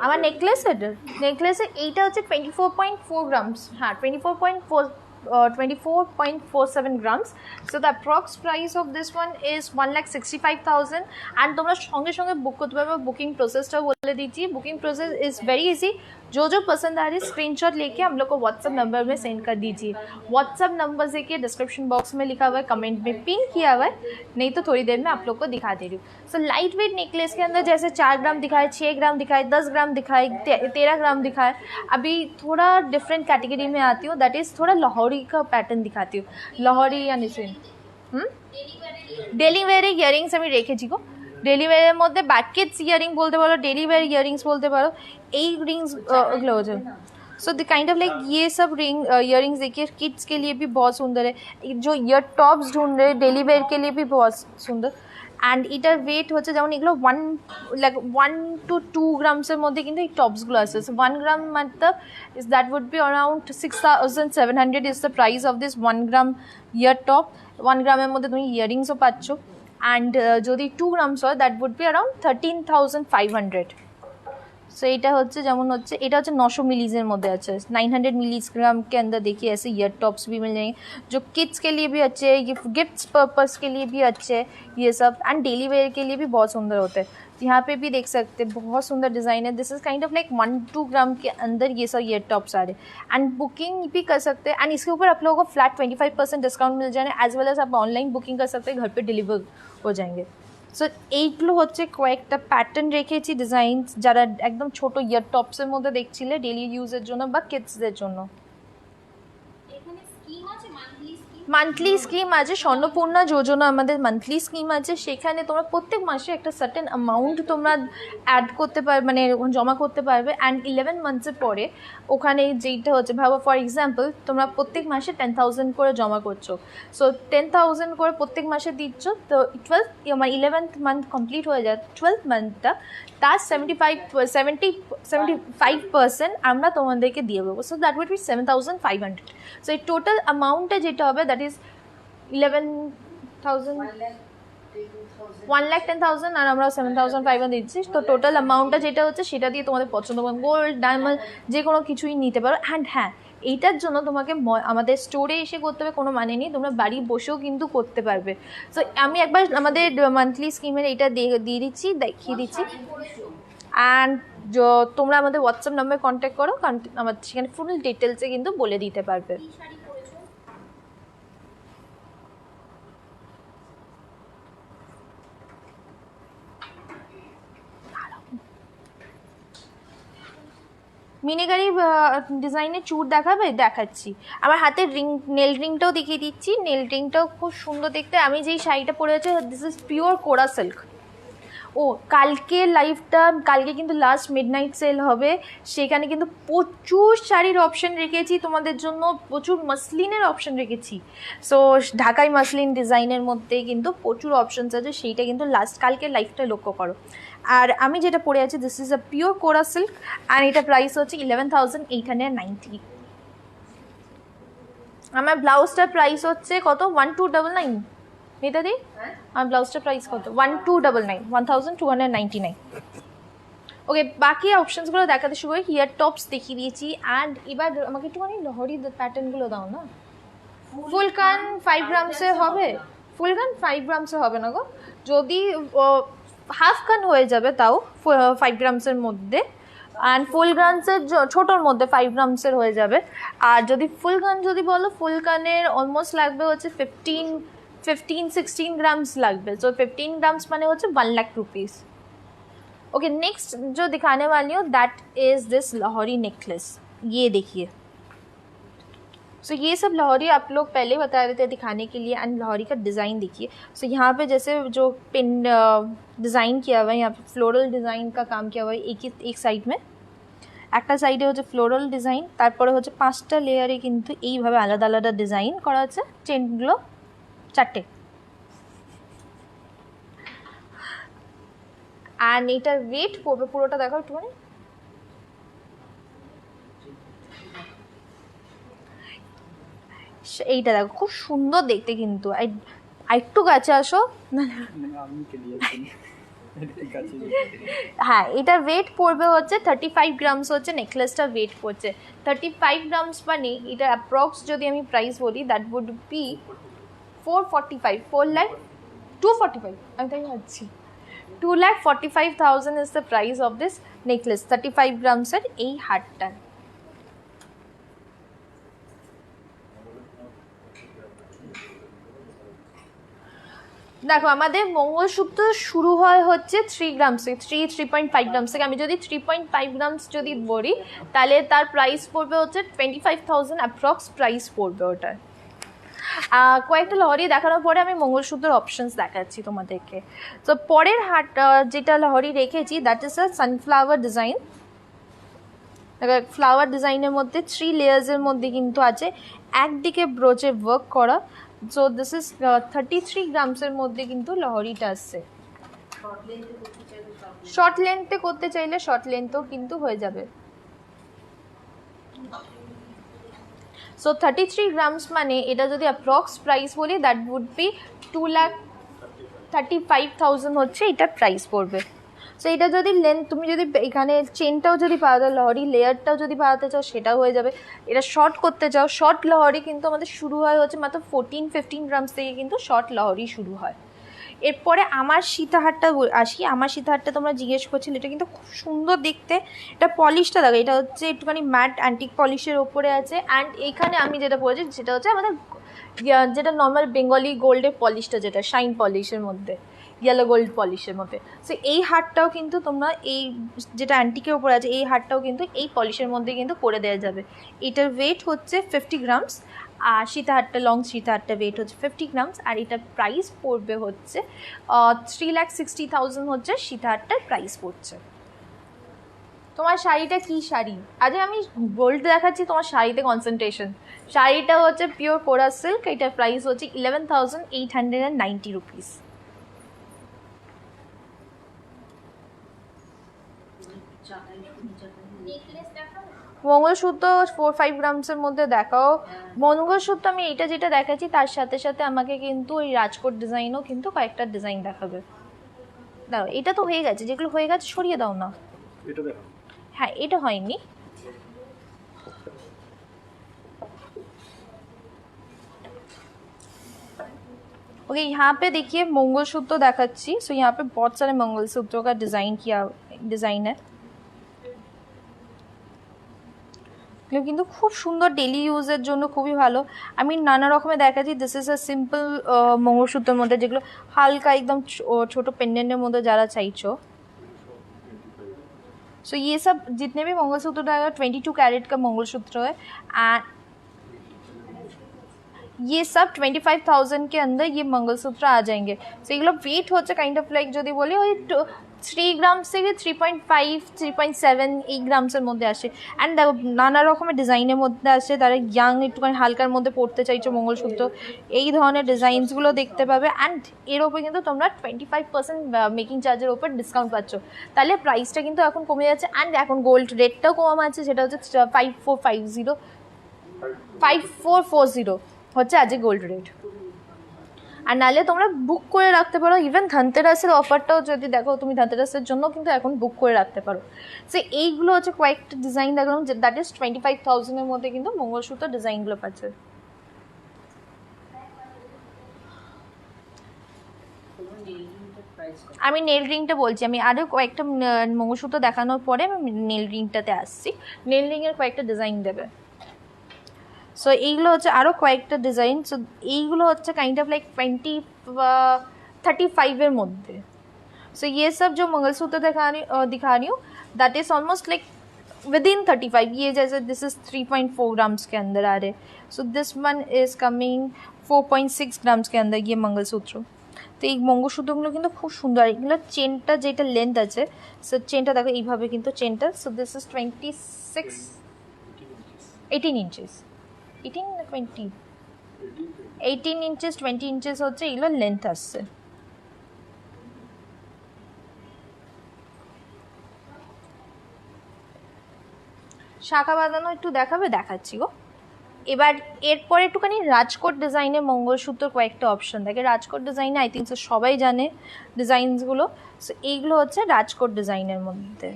আমার নেকলেসের এইটা হচ্ছে 24.4 গ্রামস। হ্যাঁ 24.47 grams. So the approx price of this one is 1,65,000, and তোমরা সঙ্গে সঙ্গে বুক করতে পারবে। बुकिंग प्रोसेसটা বলে দিচ্ছি। Booking process is very easy. जो पसंद आ रही है स्क्रीनशॉट लेके हम लोग को व्हाट्सअप नंबर में सेंड कर दीजिए। व्हाट्सअप नंबर देखिए डिस्क्रिप्शन बॉक्स में लिखा हुआ है, कमेंट में पिन किया हुआ है, नहीं तो थोड़ी देर में आप लोग को दिखा दे रही हूँ। सो लाइट वेट नेकलेस के अंदर जैसे 4 ग्राम दिखाए, 6 ग्राम दिखाए, 10 ग्राम दिखाए, 13 ग्राम दिखाए। अभी थोड़ा डिफरेंट कैटेगरी में आती हूँ, दैट इज़ थोड़ा लाहौरी का पैटर्न दिखाती हूँ। लाहौरी या निसिन डेली वेयर ইয়ারিংস আমি রেখেছি গো। ডেলি ওয়্যারের মধ্যে ব্যাকেটস ইয়ারিং বলতে পারো, ডেলি वेयर ইয়ারিংস বলতে পারো। এই रिंग्स ওগুলো হচ্ছে। So the kind of like ये सब इयरिंग्स देखिए किड्स के लिए भी बहुत सुंदर है। जो ईयर टॉप्स ढूंढ रहे डेली वेयर के लिए भी बहुत सुंदर। অ্যান্ড এটার ওয়েট হচ্ছে যেমন এগুলো 1 to 2 গ্রামসের মধ্যে কিন্তু এই টপসগুলো আসছে। সো 1 গ্রাম মতলব ইস that would be around 6700 is the price of this 1 gram ear top. 1 গ্রামের মধ্যে তুমি ইয়ারিংসও পাচ্ছ। অ্যান্ড যদি 2 গ্রামস হয় দ্যাট উড বি অ্যারাউন্ড 13,500। सो এটা হচ্ছে যেমন হচ্ছে এটা হচ্ছে 900 मिलीज़ मध्य अच्छे 900 मिलीग्राम के अंदर देखिए ऐसे ईयर टॉप्स भी मिल जाएंगे जो किड्स के लिए भी अच्छे हैं, ये गिफ्ट्स पर्पस के लिए भी अच्छे हैं ये सब, एंड डेली वेयर के लिए भी बहुत सुंदर होते हैं। यहाँ पे भी देख सकते हैं बहुत सुंदर डिज़ाइन है। This is kind of like 1-2 ग्राम के अंदर ये सब ईयर टॉप्स आ रहे हैं एंड बुकिंग भी कर सकते हैं। एंड इसके ऊपर आप लोगों को फ्लैट 25% डिस्काउंट मिल जाए एज वेल एज आप ऑनलाइन बुकिंग कर सकते हैं, घर पर डिलीवर हो जाएंगे। सो এইগুলো হচ্ছে কয়েকটা প্যাটার্ন রেখেছি ডিজাইনস যারা একদম ছোট ইয়ার টপসের মধ্যে দেখছিলে ডেইলি ইউজের জন্য বা কিডসদের জন্য। মান্থলি স্কিম আছে, স্বর্ণপূর্ণা যোজনা আমাদের মান্থলি স্কিম আছে। সেখানে তোমরা প্রত্যেক মাসে একটা সার্টেন অ্যামাউন্ট তোমরা অ্যাড করতে পারবে, মানে জমা করতে পারবে। অ্যান্ড 11 মান্থসের পরে ওখানে যেইটা হচ্ছে ভাবো ফর এক্সাম্পল তোমরা প্রত্যেক মাসে 10,000 করে জমা করছো। সো 10,000 করে প্রত্যেক মাসে দিচ্ছ, তো 11th মান্থ কমপ্লিট হয়ে যায় 12th মান্থটা, তার 75% আমরা তোমাদেরকে দিয়ে দেবো। So that would be 7,500। So এই টোটাল অ্যামাউন্টটা যেটা হবে দ্যাট ইজ 11,000 1,10,000 আর আমরা 7,500 দিচ্ছি। তো টোটাল অ্যামাউন্টটা যেটা হচ্ছে সেটা দিয়ে তোমাদের পছন্দ মতো গোল্ড ডায়মন্ড যে কোনো কিছুই নিতে পারো। অ্যান্ড হ্যাঁ, এইটার জন্য তোমাকে আমাদের স্টোরে এসে করতে হবে কোনো মানে নেই, তোমরা বাড়ি বসেও কিন্তু করতে পারবে। সো আমি একবার আমাদের মান্থলি স্কিমের এইটা দিয়ে দিচ্ছি, দেখিয়ে দিচ্ছি। অ্যান্ড তোমরা আমাদের হোয়াটসঅ্যাপ নাম্বার কন্ট্যাক্ট করো, আমার সেখানে ফুল ডিটেলসে কিন্তু বলে দিতে পারবে। মিনিগারি ডিজাইনের চুড় দেখাবে, দেখাচ্ছি। আমার হাতের নেল রিংটাও দেখিয়ে দিচ্ছি, নেল রিংটাও খুব সুন্দর দেখতে। আমি যেই শাড়িটা পরে আছি দিস ইজ পিওর কোরা সিল্ক। ও কালকে কালকে কিন্তু লাস্ট মিডনাইট সেল হবে, সেখানে কিন্তু প্রচুর শাড়ির অপশন রেখেছি তোমাদের জন্য, প্রচুর মাসলিনের অপশন রেখেছি। সো ঢাকাই মাসলিন ডিজাইনের মধ্যে কিন্তু প্রচুর অপশনস আছে, সেইটা কিন্তু কালকে লাইফটা লক্ষ্য করো। আর আমি যেটা পরে আছি দিস ইজ আ পিওর কোরা সিল্ক অ্যান্ড এটা প্রাইস হচ্ছে 11,890। আমার ব্লাউজটার প্রাইস হচ্ছে কত 1299 এটা দিই। আমার ব্লাউজটার প্রাইস কত 1299 1299। ওকে, বাকি অপশানসগুলো দেখাতে শুরু করি। হিয়ার টপস দেখিয়ে দিয়েছি অ্যান্ড এবার আমাকে একটুখানি লহরি প্যাটার্নগুলো দাও না। ফুলকান 5 গ্রামসে হবে, ফুলকান 5 গ্রামসে হবে না গো, যদি হাফ কান হয়ে যাবে তাও 5 গ্রামসের মধ্যে, অ্যান্ড ফুল গ্রামসের ছোটোর মধ্যে 5 গ্রামসের হয়ে যাবে। আর যদি ফুল কান যদি বলো ফুল কানের অলমোস্ট লাগবে হচ্ছে 15-16 ग्राम्स लगभग। तो 15 ग्राम्स माने होते 1 लाख रुपीज़। ओके, नेक्स्ट जो दिखाने वाली हूँ that is this Lahori necklace. ये देखिए, सो ये सब लाहौरी आप लोग पहले बता रहे थे दिखाने के लिए। एंड लाहौरी का डिज़ाइन देखिए। सो यहाँ पे जैसे जो पिन डिज़ाइन किया हुआ है, यहाँ पे फ्लोरल डिज़ाइन का काम किया हुआ है एक साइड में, একটা সাইডে হচ্ছে ফ্লোরাল ডিজাইন, তারপরে হচ্ছে 5টা লেয়ারে কিন্তু এইভাবে আলাদা আলাদা ডিজাইন করা আছে, চেনগুলো 4টে। অ্যান্ড এটার ওয়েট পড়বে, পুরোটা দেখো একটুখানি, এইটা দেখো খুব সুন্দর দেখতে কিন্তু। একটু কাছে আসো। হ্যাঁ, এটার ওয়েট পড়বে হচ্ছে 35 গ্রামস হচ্ছে নেকলেসটা ওয়েট পড়ছে। 35 গ্রামস মানে এটা অ্যাপ্রক্স যদি আমি প্রাইস বলি দ্যাট উড বি 445 245 আমি তাই ভাবছি 2,45,000 is the price of this necklace 35 grams এর এই হারটা। দেখো আমাদের মঙ্গলসূত্র শুরু হয় হচ্ছে 3 গ্রামস 3.5 গ্রামস থেকে। আমি যদি 3.5 গ্রামস যদি বলি তাহলে তার প্রাইস পড়বে হচ্ছে 25,000 অ্যাপ্রক্স প্রাইস পড়বে ওটার। কয়েকটা লহরি দেখানোর পরে আমি মঙ্গলসূত্রের অপশনস দেখাচ্ছি তোমাদেরকে। তো পরের হাট যেটা লহরি রেখেছি that is a sunflower design. Flower ডিজাইনের মধ্যে 3 লেয়ার্সের মধ্যে কিন্তু আছে, একদিকে ব্রোচে ওয়ার্ক করা, সো দিস ইজ 33 গ্রামসের মধ্যে কিন্তু লহরিটা আসছে। শর্ট লেন্থে করতে চাইলে শর্ট লেন্থও কিন্তু হয়ে যাবে। সো 33 গ্রামস মানে এটা যদি অ্যাপ্রক্স প্রাইস বলি দ্যাট উড বি 2,35,000 হচ্ছে এটা প্রাইস পড়বে। সো এটা যদি লেন্থ তুমি যদি এখানে চেনটাও যদি পাওয়াতে লহরি লেয়ারটাও যদি পাওয়াতে চাও সেটাও হয়ে যাবে। এটা শর্ট করতে চাও, শর্ট লহরি কিন্তু আমাদের শুরু হয় হচ্ছে মাত্র 14-15 গ্রামস থেকে কিন্তু শর্ট লহরি শুরু হয়। এরপরে আমার সীতাহারটা আসি। আমার সীতাহারটা তোমরা জিজ্ঞেস করছিলে, এটা কিন্তু খুব সুন্দর দেখতে। এটা পলিশটা দেখো, এটা হচ্ছে একটুখানি ম্যাট অ্যান্টিক পলিশের ওপরে আছে। অ্যান্ড এখানে আমি যেটা পরেছি সেটা হচ্ছে আমাদের যেটা নর্মাল বেঙ্গলি গোল্ডের পলিশটা, যেটা শাইন পলিশের মধ্যে, ইয়েলো গোল্ড পলিশের মধ্যে। সো এই হারটাও কিন্তু তোমরা এই যেটা অ্যান্টিকের ওপরে আছে এই হারটাও কিন্তু এই পলিশের মধ্যে কিন্তু করে দেওয়া যাবে। এটার ওয়েট হচ্ছে 50 গ্রামস, আর সীতাহারটা লং সীতাহারটা ওয়েট হচ্ছে 50 গ্রামস, আর এটার প্রাইস পড়বে হচ্ছে 3,60,000 হচ্ছে সীতাহারটার প্রাইস পড়ছে। তোমার শাড়িটা কি শাড়ি? আজ আমি গোল্ড দেখাচ্ছি, তোমার শাড়িতে কনসেন্ট্রেশন। শাড়িটা হচ্ছে পিওর কোরা সিল্ক, এটার প্রাইস হচ্ছে 11,890 রুপিস। মঙ্গলসূত্র 4-5 গ্রামসের মধ্যে দেখাও। মঙ্গলসূত্র আমি এইটা যেটা দেখাচ্ছি তার সাথে সাথে আমাকে কিন্তু ওই রাজকোট ডিজাইনও কিন্তু কয়েকটা ডিজাইন দেখাবে। দাও, এটা তো হয়ে গেছে, যেগুলো হয়ে গেছে সরিয়ে দাও না। এটা দেখো, হ্যাঁ এটা হয়নি। ओके यहाँ पे देखिए मंगलसूत्र देखाচ্ছি। सो यहाँ पे बहुत सारे मंगलसूत्रों का डिज़ाइन है, কিন্তু খুব সুন্দর ডেলি ইউজের জন্য খুবই ভালো। আমি নানা রকমের দেখাচ্ছি। দিস ইজ আ সিম্পল মঙ্গলসূত্রের মধ্যে, যেগুলো হালকা একদম ছোটো পেন্ডেন্টের মধ্যে যারা চাইছো। सो ये सब जितने भी मंगलसूत्र रहेगा 22 कैरेट का मंगलसूत्र है। एंड ये सब 25,000 के अंदर ये मंगलसूत्र आ जाएंगे। सो ये वेट होता काइंड ऑफ लाइक जो बोली वही 3 ग्राम से 3.5 3.7 এই গ্রামসের মধ্যে আসে। অ্যান্ড দেখো নানা রকমের ডিজাইনের মধ্যে আসে, তারা ইয়াং একটুখানি হালকার মধ্যে পড়তে চাইছো মঙ্গলসূত্র, এই ধরনের ডিজাইনসগুলো দেখতে পাবে। অ্যান্ড এর ওপরে কিন্তু তোমরা 25% মেকিং চার্জের ওপর ডিসকাউন্ট পাচ্ছ, তাহলে প্রাইসটা কিন্তু এখন কমে যাচ্ছে। অ্যান্ড এখন গোল্ড রেটটাও কম আছে, সেটা হচ্ছে 5440 হচ্ছে আজকে গোল্ড রেট। আর নাহলে তোমরা বুক করে রাখতে পারো। ইভেন ধনতেরাসের অফারটাও যদি দেখো তুমি, ধনতেরাসের জন্য কিন্তু এখন বুক করে রাখতে পারো। সো এইগুলো হচ্ছে কয়েকটা ডিজাইন দেখলাম, দ্যাট ইজ 25,000-এর মধ্যে কিন্তু মঙ্গলসূত্র ডিজাইনগুলো পাচ্ছে। আমি নেল রিংটা বলছি, আমি আরও কয়েকটা মঙ্গলসূত্র দেখানোর পরে আমি নেল রিংটাতে আসছি। নেল রিংয়ের কয়েকটা ডিজাইন দেবে। সো এইগুলো হচ্ছে আরও কয়েকটা ডিজাইন। সো এইগুলো হচ্ছে কাইন্ড অফ लाइक 35-এর মধ্যে। सो ये सब जो मंगलसूत्र दिखा रही हूँ that is almost like with in 35। ये जैसे दिस इज़ 3.4 ग्राम्स के अंदर आ रहे। So this one is coming 4.6 grams के अंदर ये मंगलसूत्र। তো এই মঙ্গলসূত্রগুলো কিন্তু খুব সুন্দর। এগুলো চেনটা যেটা লেন্থ আছে, সো চেনটা দেখো এইভাবে কিন্তু চেনটা। সো দিস ইজ 18 ইঞ্চেস 18 না 20 18 ইঞ্চেস 20 ইঞ্চেস হচ্ছে এগুলো লেন্থ আসছে। শাখা বাঁধানো একটু দেখাবে, দেখাচ্ছি গো। এবার এরপরে একটুখানি রাজকোট ডিজাইনের মঙ্গলসূত্র কয়েকটা অপশন থাকে। রাজকোট ডিজাইনে আই থিঙ্ক সবাই জানে ডিজাইনসগুলো। সো এইগুলো হচ্ছে রাজকোট ডিজাইনের মধ্যে।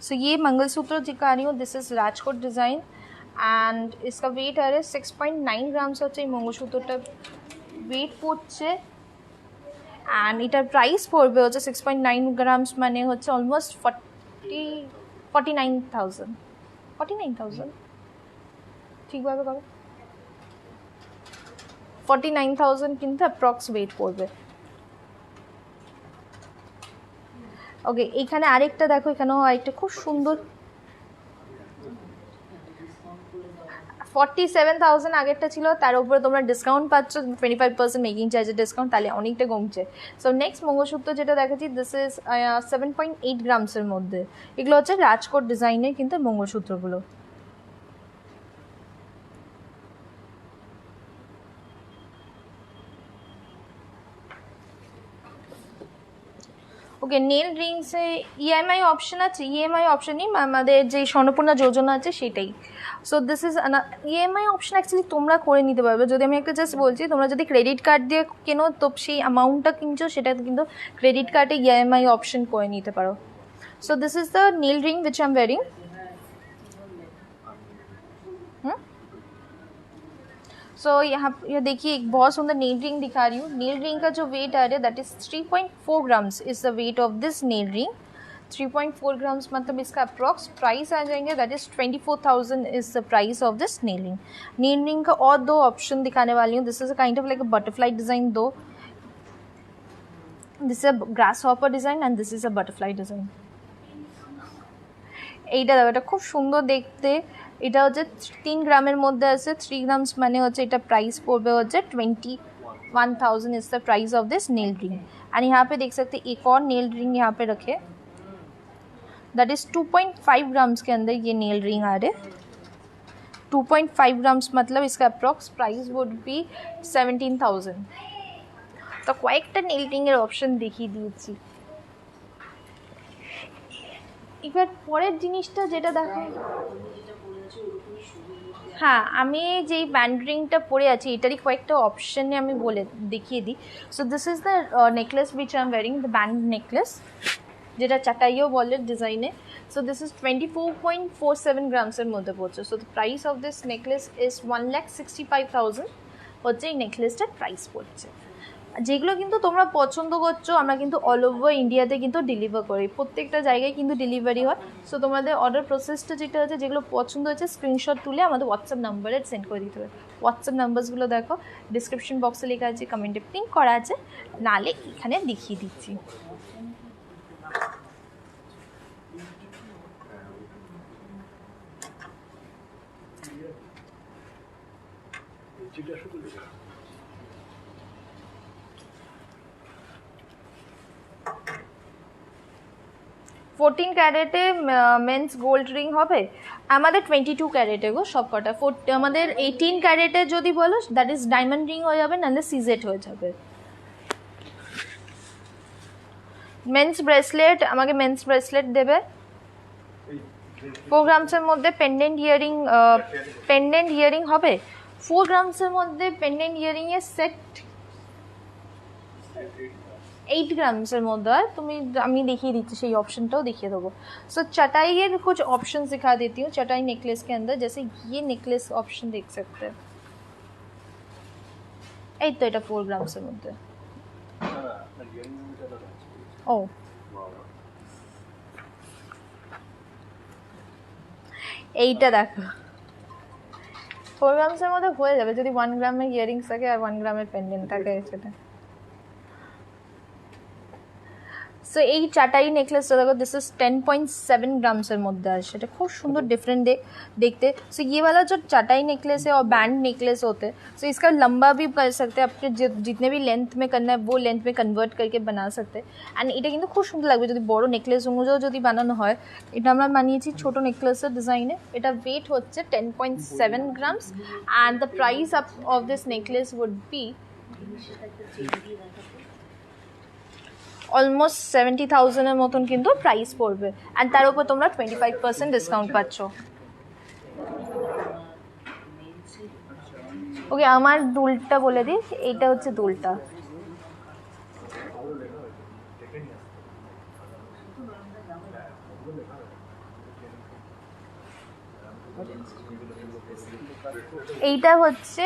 सो ये मंगलसूत्र दिखा रही हूँ, this is Rajkot design. And इसका वेट आ रहा है 6.9 ग्राम्स হচ্ছে এই মঙ্গলসূত্রটা ওয়েট পড়ছে। অ্যান্ড এটার প্রাইস পড়বে হচ্ছে 6.9 গ্রামস মানে হচ্ছে অলমোস্ট 49,000 ঠিকভাবে পাবে 49,000 কিন্তু অ্যাপ্রক্স ওয়েট পড়বে। ওকে, এইখানে আরেকটা দেখো, এখানেও আরেকটা খুব সুন্দর 47,000 আগেরটা ছিল, তার উপরে তোমরা ডিসকাউন্ট পাচ্ছ 25% মেকিং চার্জের ডিসকাউন্ট, তাহলে অনেকটা কমছে। সো নেক্সট মঙ্গলসূত্র যেটা দেখাচ্ছি, দিস ইজ 7.8 গ্রামসের মধ্যে। এগুলো হচ্ছে রাজকোট ডিজাইনের কিন্তু মঙ্গলসূত্রগুলো। ওকে, নেল রিংসে ইএমআই অপশন আছে? ইএমআই অপশন নেই, আমাদের যে স্বর্ণপূর্ণা যোজনা আছে সেটাই। So this is EMI option actually তোমরা করে নিতে পারবে। যদি আমি একটা জাস্ট বলছি, তোমরা যদি ক্রেডিট কার্ড দিয়ে কেনো তো সেই অ্যামাউন্টটা কিনছো সেটা কিন্তু ক্রেডিট কার্ডে ইএমআই অপশন করে নিতে পারো। So this is the nail ring which I am wearing. So यहाँ ये देखिए एक बहुत सुंदर नेल रिंग दिखा रही हूँ। नेल रिंग का जो वेट आ रहा है that is 3.4 grams is the weight of this nail ring. 3.4 grams मतलब इसका अप्रॉक्स प्राइस आ जाएंगे that is 24,000 is the price of this nail ring. Nail ring का और दो ऑप्शन दिखाने वाली हूँ। This is a kind of like a butterfly design, though this is a grasshopper design and this is a butterfly design. এইটা দেখো, এটা খুব সুন্দর দেখতে। এটা হচ্ছে 3 গ্রামের মধ্যে আছে। 3 গ্রামস মানে হচ্ছে এটা प्राइस পড়বে হচ্ছে 21,000 is the price of this nail ring. And यहाँ पे देख सकते हैं एक और नेल रिंग यहाँ पे रखे, दैट इज 2.5 ग्राम्स के अंदर ये नेल रिंग आ रहे। 2.5 ग्राम्स मतलब इसका अप्रॉक्स प्राइस वुड बी 17,000। तो কয়েকটা নেল রিংয়ের অপশন দেখিয়ে দিয়েছি। এবার পরের জিনিসটা যেটা দেখো, হ্যাঁ আমি যেই ব্যান্ড রিংটা পরে আছি এটারই কয়েকটা অপশানে আমি বলে দেখিয়ে দিই। So this is the necklace which I am wearing, the band necklace, যেটা চাটাইও বলে ডিজাইনে। সো দিস ইজ 24.47 গ্রামসের মধ্যে পড়ছে। So the price of this necklace is 1,65,000 হচ্ছে এই নেকলেসটার প্রাইস পড়ছে। যেগুলো কিন্তু তোমরা পছন্দ করছো আমরা কিন্তু অল ওভার ইন্ডিয়াতে কিন্তু ডেলিভার করি, প্রত্যেকটা জায়গায় কিন্তু ডেলিভারি হয়। সো তোমাদের অর্ডার প্রসেসটা যেটা আছে, যেগুলো পছন্দ হচ্ছে স্ক্রিনশট তুলে আমাদের হোয়াটসঅ্যাপ নাম্বারে সেন্ড করে দিতে হবে। হোয়াটসঅ্যাপ নাম্বারসগুলো দেখো, ডিসক্রিপশন বক্সে লেখা আছে, কমেন্টে পিন করা আছে, নালে এখানে দেখিয়ে দিচ্ছি। फोर्टीन ক্যারেটে মেন্স গোল্ড রিং হবে আমাদের 22 ক্যারেটে গো সব কটা। আমাদের 18 ক্যারেটে যদি বলো দ্যাট ইজ ডায়মন্ড রিং হয়ে যাবে, নাহলে সিজেট হয়ে যাবে। মেন্স ব্রেসলেট, আমাকে মেন্স ব্রেসলেট দেবে 4 গ্রামসের মধ্যে। পেন্ডেন্ট ইয়ারিং হবে 4 গ্রামসের মধ্যে। পেন্ডেন্ট ইয়ারিংয়ের সেট 8 ग्राम्सের মধ্যে হয়। আমি দেখিয়ে দিচ্ছি, সেই অপশনটাও देखिए देवो। सो चटाई के कुछ ऑप्शन दिखा देती हूँ चटाई नेकलेस के अंदर। जैसे ये नेकलेस ऑप्शन देख सकते हैं, এই তো এটা 4 গ্রামসের মধ্যে। ও এইটা দেখো 4 গ্রামসের মধ্যে হয়ে যাবে যদি 1 গ্রামের ইয়ারিংস থাকে আর 1 গ্রামের পেন্ডেন্ট থাকে সেটা। সো এই চাটাই নেকলেসটা দেখো, दिस इज 10.7 ग्राम्सের মধ্যে আসে। এটা খুব সুন্দর डिफरेंट देखते। सो ये वाला जो चाटाई नेकलेस है और बैंड नेकलेस होते हैं, सो इसका लंबा भी कर सकते हैं, आपके जितने भी लेंथ में करना है वो लेंथ में कन्वर्ट करके बना सकते हैं। एंड এটা কিন্তু খুব সুন্দর লাগবে যদি বড় নেকলেস অনুযায়ী যদি বানানো হয়। এটা আমরা বানিয়েছি ছোট নেকলেসের ডিজাইনে। এটা ওয়েট হচ্ছে 10.7 grams and the price of this necklace would be almost 70,000-এর মতন কিন্তু প্রাইস পড়বে। অ্যান্ড তার উপর তোমরা 25% ডিসকাউন্ট পাচ্ছ। ওকে, আমার দুলটা বলে দিই, এইটা হচ্ছে দুলটা। এইটা হচ্ছে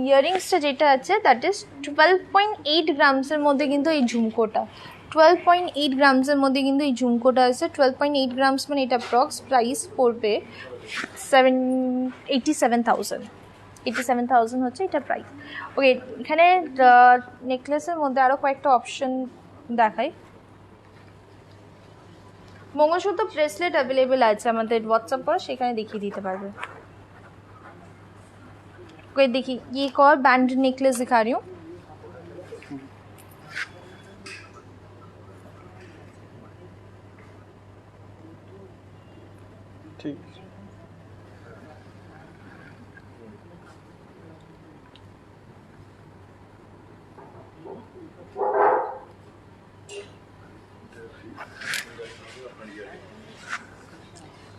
ইয়ারিংসটা যেটা আছে দ্যাট ইজ 12.8 গ্রামসের মধ্যে কিন্তু এই ঝুমকোটা 12.8 গ্রামসের মধ্যে কিন্তু এই ঝুমকোটা আছে। 12.8 গ্রামস মানে এটা অ্যাপ্রক্স প্রাইস পড়বে 87,000 হচ্ছে এটা প্রাইস। ওকে, এখানে নেকলেসের মধ্যে আরও কয়েকটা অপশন দেখাই। মঙ্গলসূত্র ব্রেসলেট অ্যাভেলেবেল আছে আমাদের হোয়াটসঅ্যাপ করে, সেখানে দেখিয়ে দিতে পারবে। कोई देखिए ये एक और बैंड नेकलेस दिखा रही हूँ। ठीक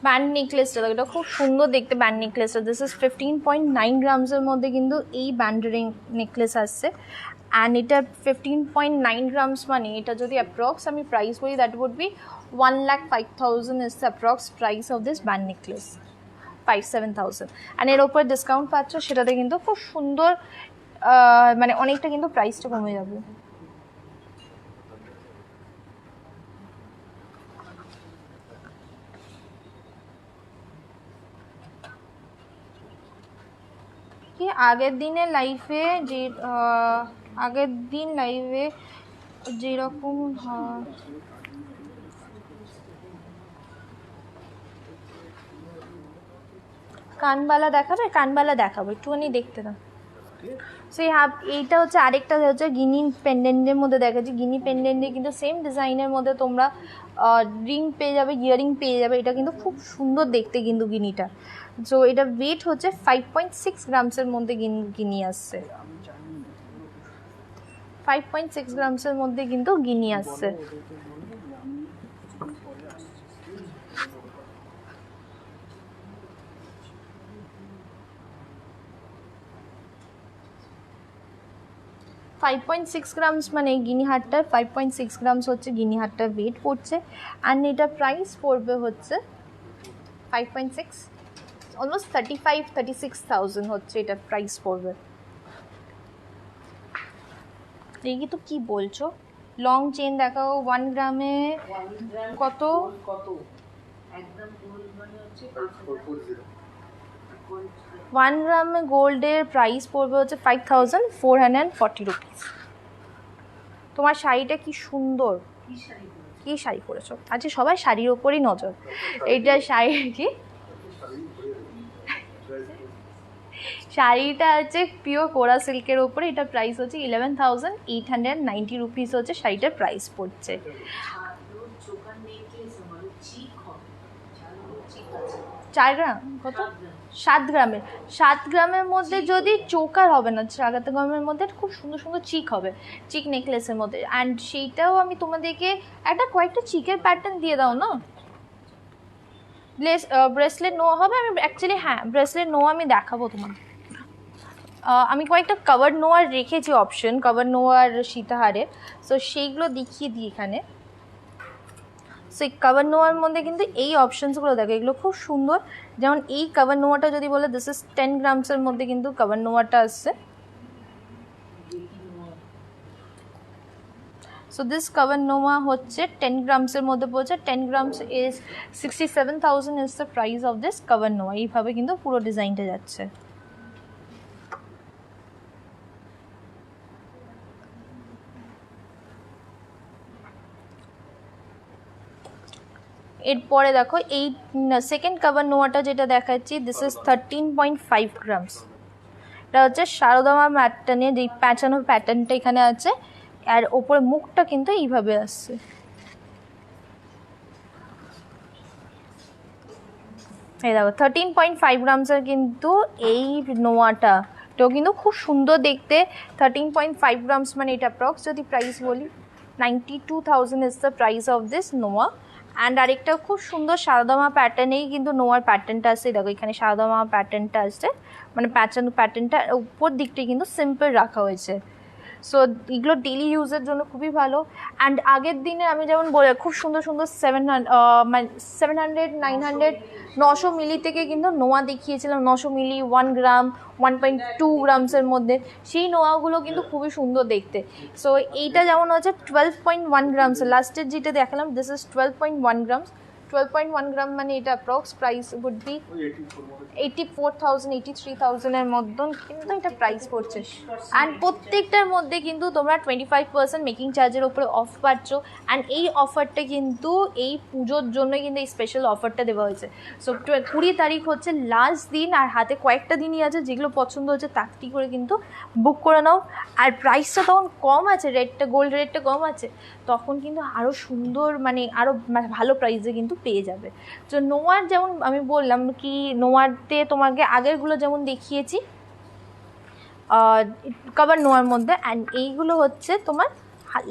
ব্যান্ড নেকলেসটা দেখো, এটা খুব সুন্দর দেখতে ব্যান্ড নেকলেসটা। দিস ইজ 15.9 গ্রামসের মধ্যে কিন্তু এই ব্যান্ড নেকলেস আসছে। অ্যান্ড এটা 15.9 গ্রামস মানে এটা যদি অ্যাপ্রক্স আমি প্রাইস বলি, that would be 1,05,000 is the approx price of this band necklace, 5-7,000। And এর ওপর ডিসকাউন্ট পাচ্ছ, সেটাতে কিন্তু খুব সুন্দর মানে অনেকটা কিন্তু প্রাইসটা কমে যাবে। কি আগের দিনের লাইফে যে আগের দিন লাইভে যেরকম কানবালা দেখাবে, কানবালা দেখাবো একটুখানি দেখতে না। সো এইটা হচ্ছে আরেকটা হচ্ছে গিনি পেন্ডেন্টের মধ্যে দেখাচ্ছি। গিনি পেন্ডেন্টে কিন্তু সেম ডিজাইনের মধ্যে তোমরা রিং পেয়ে যাবে, ইয়ারিং পেয়ে যাবে। এটা কিন্তু খুব সুন্দর দেখতে কিন্তু গিনিটা। সো এটা ওয়েট হচ্ছে 5.6 গ্রামসের মধ্যে গিনি আসছে, 5.6 গ্রামসের মধ্যে কিন্তু গিনি আসছে। ফাইভ 5.6 গ্রামস মানে গিনি হারটার 5.6 গ্রামস হচ্ছে গিনি হারটার ওয়েট পড়ছে। অ্যান্ড এটা প্রাইস পড়বে হচ্ছে 5.6, অলমোস্ট 35-36,000 হচ্ছে এটা প্রাইস পড়বে। দেখি তো কি বলছো, লং চেন দেখাও 1 গ্রামে কত? 1 গ্রামে গোল্ডের প্রাইস পড়বে হচ্ছে 5,440 রুপিস। তোমার শাড়িটা কি সুন্দর, কি শাড়ি পরেছো আজকে? সবাই শাড়ির ওপরই নজর। এইটা শাড়ি কি, শাড়িটা হচ্ছে পিওর কোরা সিল্কের ওপরে। এটা প্রাইস হচ্ছে 11,890 রুপিস হচ্ছে শাড়িটার প্রাইস পড়ছে। 4 গ্রাম কত? 7 গ্রামের। 7 গ্রামের মধ্যে যদি চোকার হবে না, 7 গ্রামের মধ্যে খুব সুন্দর সুন্দর চিক হবে, চিক নেকলেসের মধ্যে। অ্যান্ড সেইটাও আমি তোমাদেরকে কয়েকটা চিকের প্যাটার্ন দিয়ে দাও না। ব্রেসলেট নোয়া হবে। আমি অ্যাকচুয়ালি হ্যাঁ ব্রেসলেট নোয়া আমি দেখাবো তোমার। আমি কয়েকটা কভার নোয়ার রেখেছি অপশন, কভার নোয়ার সীতাহারে। সো সেইগুলো দেখিয়ে দিই এখানে। সো এই কভার নোয়ার মধ্যে কিন্তু এই অপশানসগুলো দেখো, এগুলো খুব সুন্দর। যেমন এই কভার নোয়াটা যদি বলে, দিস ইজ 10 গ্রামসের মধ্যে কিন্তু কভার নোয়াটা আসছে। সো দিস কভার নোয়া হচ্ছে 10 গ্রামসের মধ্যে পড়ছে। 10 grams is 67,000 is the price of this cover নোয়া। এইভাবে কিন্তু পুরো ডিজাইনটা যাচ্ছে। এরপরে দেখো এই সেকেন্ড কভার নোয়াটা যেটা দেখাচ্ছি, দিস ইজ 13.5 গ্রামস। এটা হচ্ছে সারদামা প্যাটার্নের যে প্যাঁচানো প্যাটার্নটা এখানে আছে, আর ওপরে মুখটা কিন্তু এইভাবে আসছে। এই দেখো 13.5 গ্রামসের কিন্তু এই নোয়াটা, এটাও কিন্তু খুব সুন্দর দেখতে। 13.5 গ্রামস মানে এটা অ্যাপ্রক্স যদি প্রাইস বলি 92,000 is the price of this নোয়া। অ্যান্ড আরেকটা খুব সুন্দর সারদামা প্যাটার্নেই কিন্তু নোয়ার প্যাটার্নটা আসছে। দেখো এখানে সারদামা প্যাটার্নটা আসছে, মানে প্যাঁচানো প্যাটার্নটা উপর দিকটাই কিন্তু সিম্পল রাখা হয়েছে। সো এগুলো ডেলি ইউজের জন্য খুবই ভালো। অ্যান্ড আগের দিনে আমি যেমন বলে খুব সুন্দর সুন্দর 700, 900, 900 মিলি থেকে কিন্তু নোয়া দেখিয়েছিলাম। 900 মিলি, 1 গ্রাম, 1.2 গ্রামসের মধ্যে সেই নোয়াগুলো কিন্তু খুবই সুন্দর দেখতে। সো এইটা যেমন হচ্ছে 12.1 গ্রামস, লাস্টের যেটা দেখালাম দিস ইজ 12.1 গ্রামস। 12.1 গ্রাম মানে এটা অ্যাপ্রক্স প্রাইস উড বি 84,000 83,000 মধ্যে কিন্তু এটা প্রাইস পড়ছে। অ্যান্ড প্রত্যেকটার মধ্যে কিন্তু তোমরা 25% মেকিং চার্জের ওপরে অফ পাচ্ছ। অ্যান্ড এই অফারটা কিন্তু এই পুজোর জন্যই কিন্তু এই স্পেশাল অফারটা দেওয়া হয়েছে। সো 20 তারিখ হচ্ছে লাস্ট দিন, আর হাতে কয়েকটা দিনই আছে, যেগুলো পছন্দ হচ্ছে তাড়াতাড়ি করে কিন্তু বুক করে নাও। আর প্রাইসটা তখন কম আছে, গোল্ড রেটটা কম আছে, তখন কিন্তু আরও সুন্দর মানে আরও ভালো প্রাইসে কিন্তু পেয়ে যাবে। তো নোয়ার যেমন আমি বললাম কি, নোয়ারতে তোমাকে আগেরগুলো যেমন দেখিয়েছি কভার নোয়ার মধ্যে, অ্যান্ড এইগুলো হচ্ছে তোমার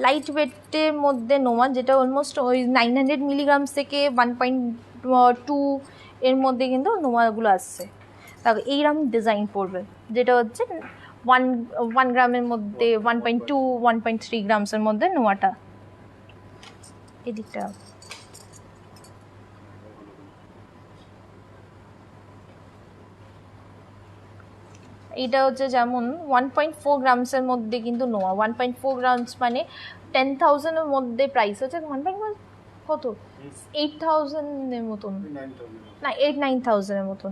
লাইট ওয়েটের মধ্যে নোয়া, যেটা অলমোস্ট ওই 900 মিলিগ্রামস থেকে 1.2 এর মধ্যে কিন্তু নোয়াগুলো আসছে। তারপর এইরকম ডিজাইন পড়বে, যেটা হচ্ছে 1 গ্রামের মধ্যে 1.2 1.3 গ্রামসের মধ্যে নোয়াটা। এদিকটা এটা হচ্ছে যেমন 1.4 গ্রামসের মধ্যে কিন্তু নোয়া, 1.4 গ্রামস মানে 10,000-এর মধ্যে প্রাইস হচ্ছে। 1.4 কত, 8,000-এর মতন, না 8-9,000-এর মতন।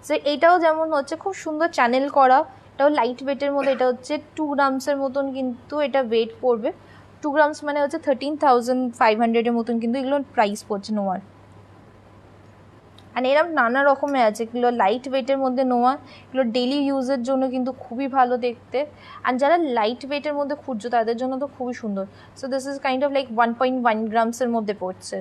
সো এইটাও যেমন হচ্ছে খুব সুন্দর চ্যানেল করা, এটাও লাইট ওয়েটের মধ্যে। এটা হচ্ছে 2 গ্রামসের মতন কিন্তু এটা ওয়েট পড়বে। 2 গ্রামস মানে হচ্ছে 13,500-এর মতন কিন্তু এগুলো প্রাইস পড়ছে নোয়ার। আর এরকম নানা রকমের আছে, এগুলো লাইট ওয়েটের মধ্যে নোয়া, এগুলো ডেলি ইউজের জন্য কিন্তু খুবই ভালো দেখতে। আর যারা লাইট ওয়েটের মধ্যে খুঁজছো তাদের জন্য তো খুবই সুন্দর। So this is kind of like 1.1 গ্রামসের মধ্যে পড়ছে।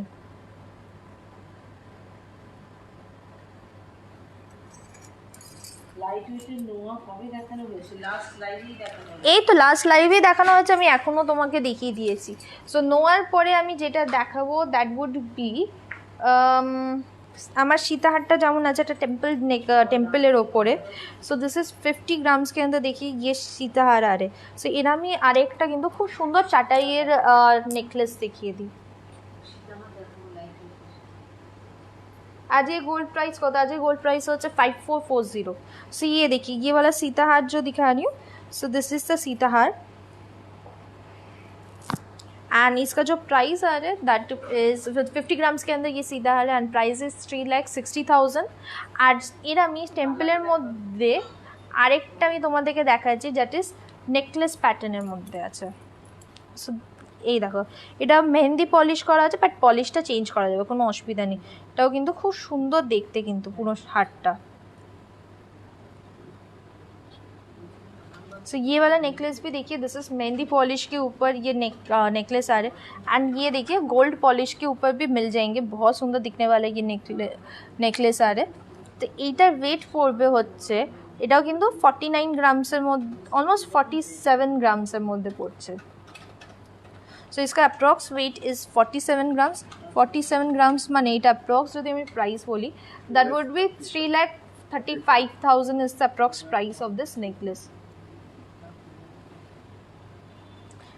এই তো লাস্ট লাইভেই দেখানো হয়েছে, আমি এখনও তোমাকে দেখিয়ে দিয়েছি। সো নোয়ার পরে আমি যেটা দেখাবো দ্যাট উড বি আমার সীতাহারটা যেমন আছে একটা টেম্পলের ওপরে। সো দিস ইজ 50 গ্রামস के अंदर देखिए ये সীতাহার আরে। সো এর আমি আরেকটা কিন্তু খুব সুন্দর চাটাইয়ের নেকলেস দেখিয়ে দিই। आज ये गोल्ड प्राइस कत, आज ये गोल्ड प्राइस होता है 5440। सो ये देखिए ये वाला सीताहार जो दिखा रही हूँ, so this is the Sitahar, and इसका जो प्राइस आ रहा है दैट इज 50 ग्राम्स के अंदर ये सीताहार है, एंड प्राइस इज 3,60,000। আর এর আমি টেম্পলের মধ্যে আরেকটা আমি তোমাদেরকে দেখাচ্ছি, দ্যাট ইজ নেকলেস প্যাটার্নের মধ্যে আছে। সো এই দেখো, এটা মেহেন্দি পলিশ করা আছে, বাট পলিশটা চেঞ্জ করা যাবে, কোনো অসুবিধা নেই। এটাও কিন্তু খুব সুন্দর দেখতে কিন্তু পুরো হারটা। सो ये वाला नेकलेस भी देखिए, दिस इज मेहंदी पॉलिश के ऊपर ये नेकलेस आ रहे, एंड ये देखिए गोल्ड पॉलिश के ऊपर भी मिल जाएंगे, बहुत सुंदर दिखने वाले ये नेकलेस आ रहे। तो এইটার ওয়েট পড়বে হচ্ছে, এটাও কিন্তু 49 গ্রামসের মধ্যে, অলমোস্ট 47 গ্রামসের মধ্যে পড়ছে। सो इसका approx weight is 47 grams. 47 grams মানে এটা अप्रॉक्स যদি আমি প্রাইস বলি, that would be 3,35,000 is the approx price of this necklace.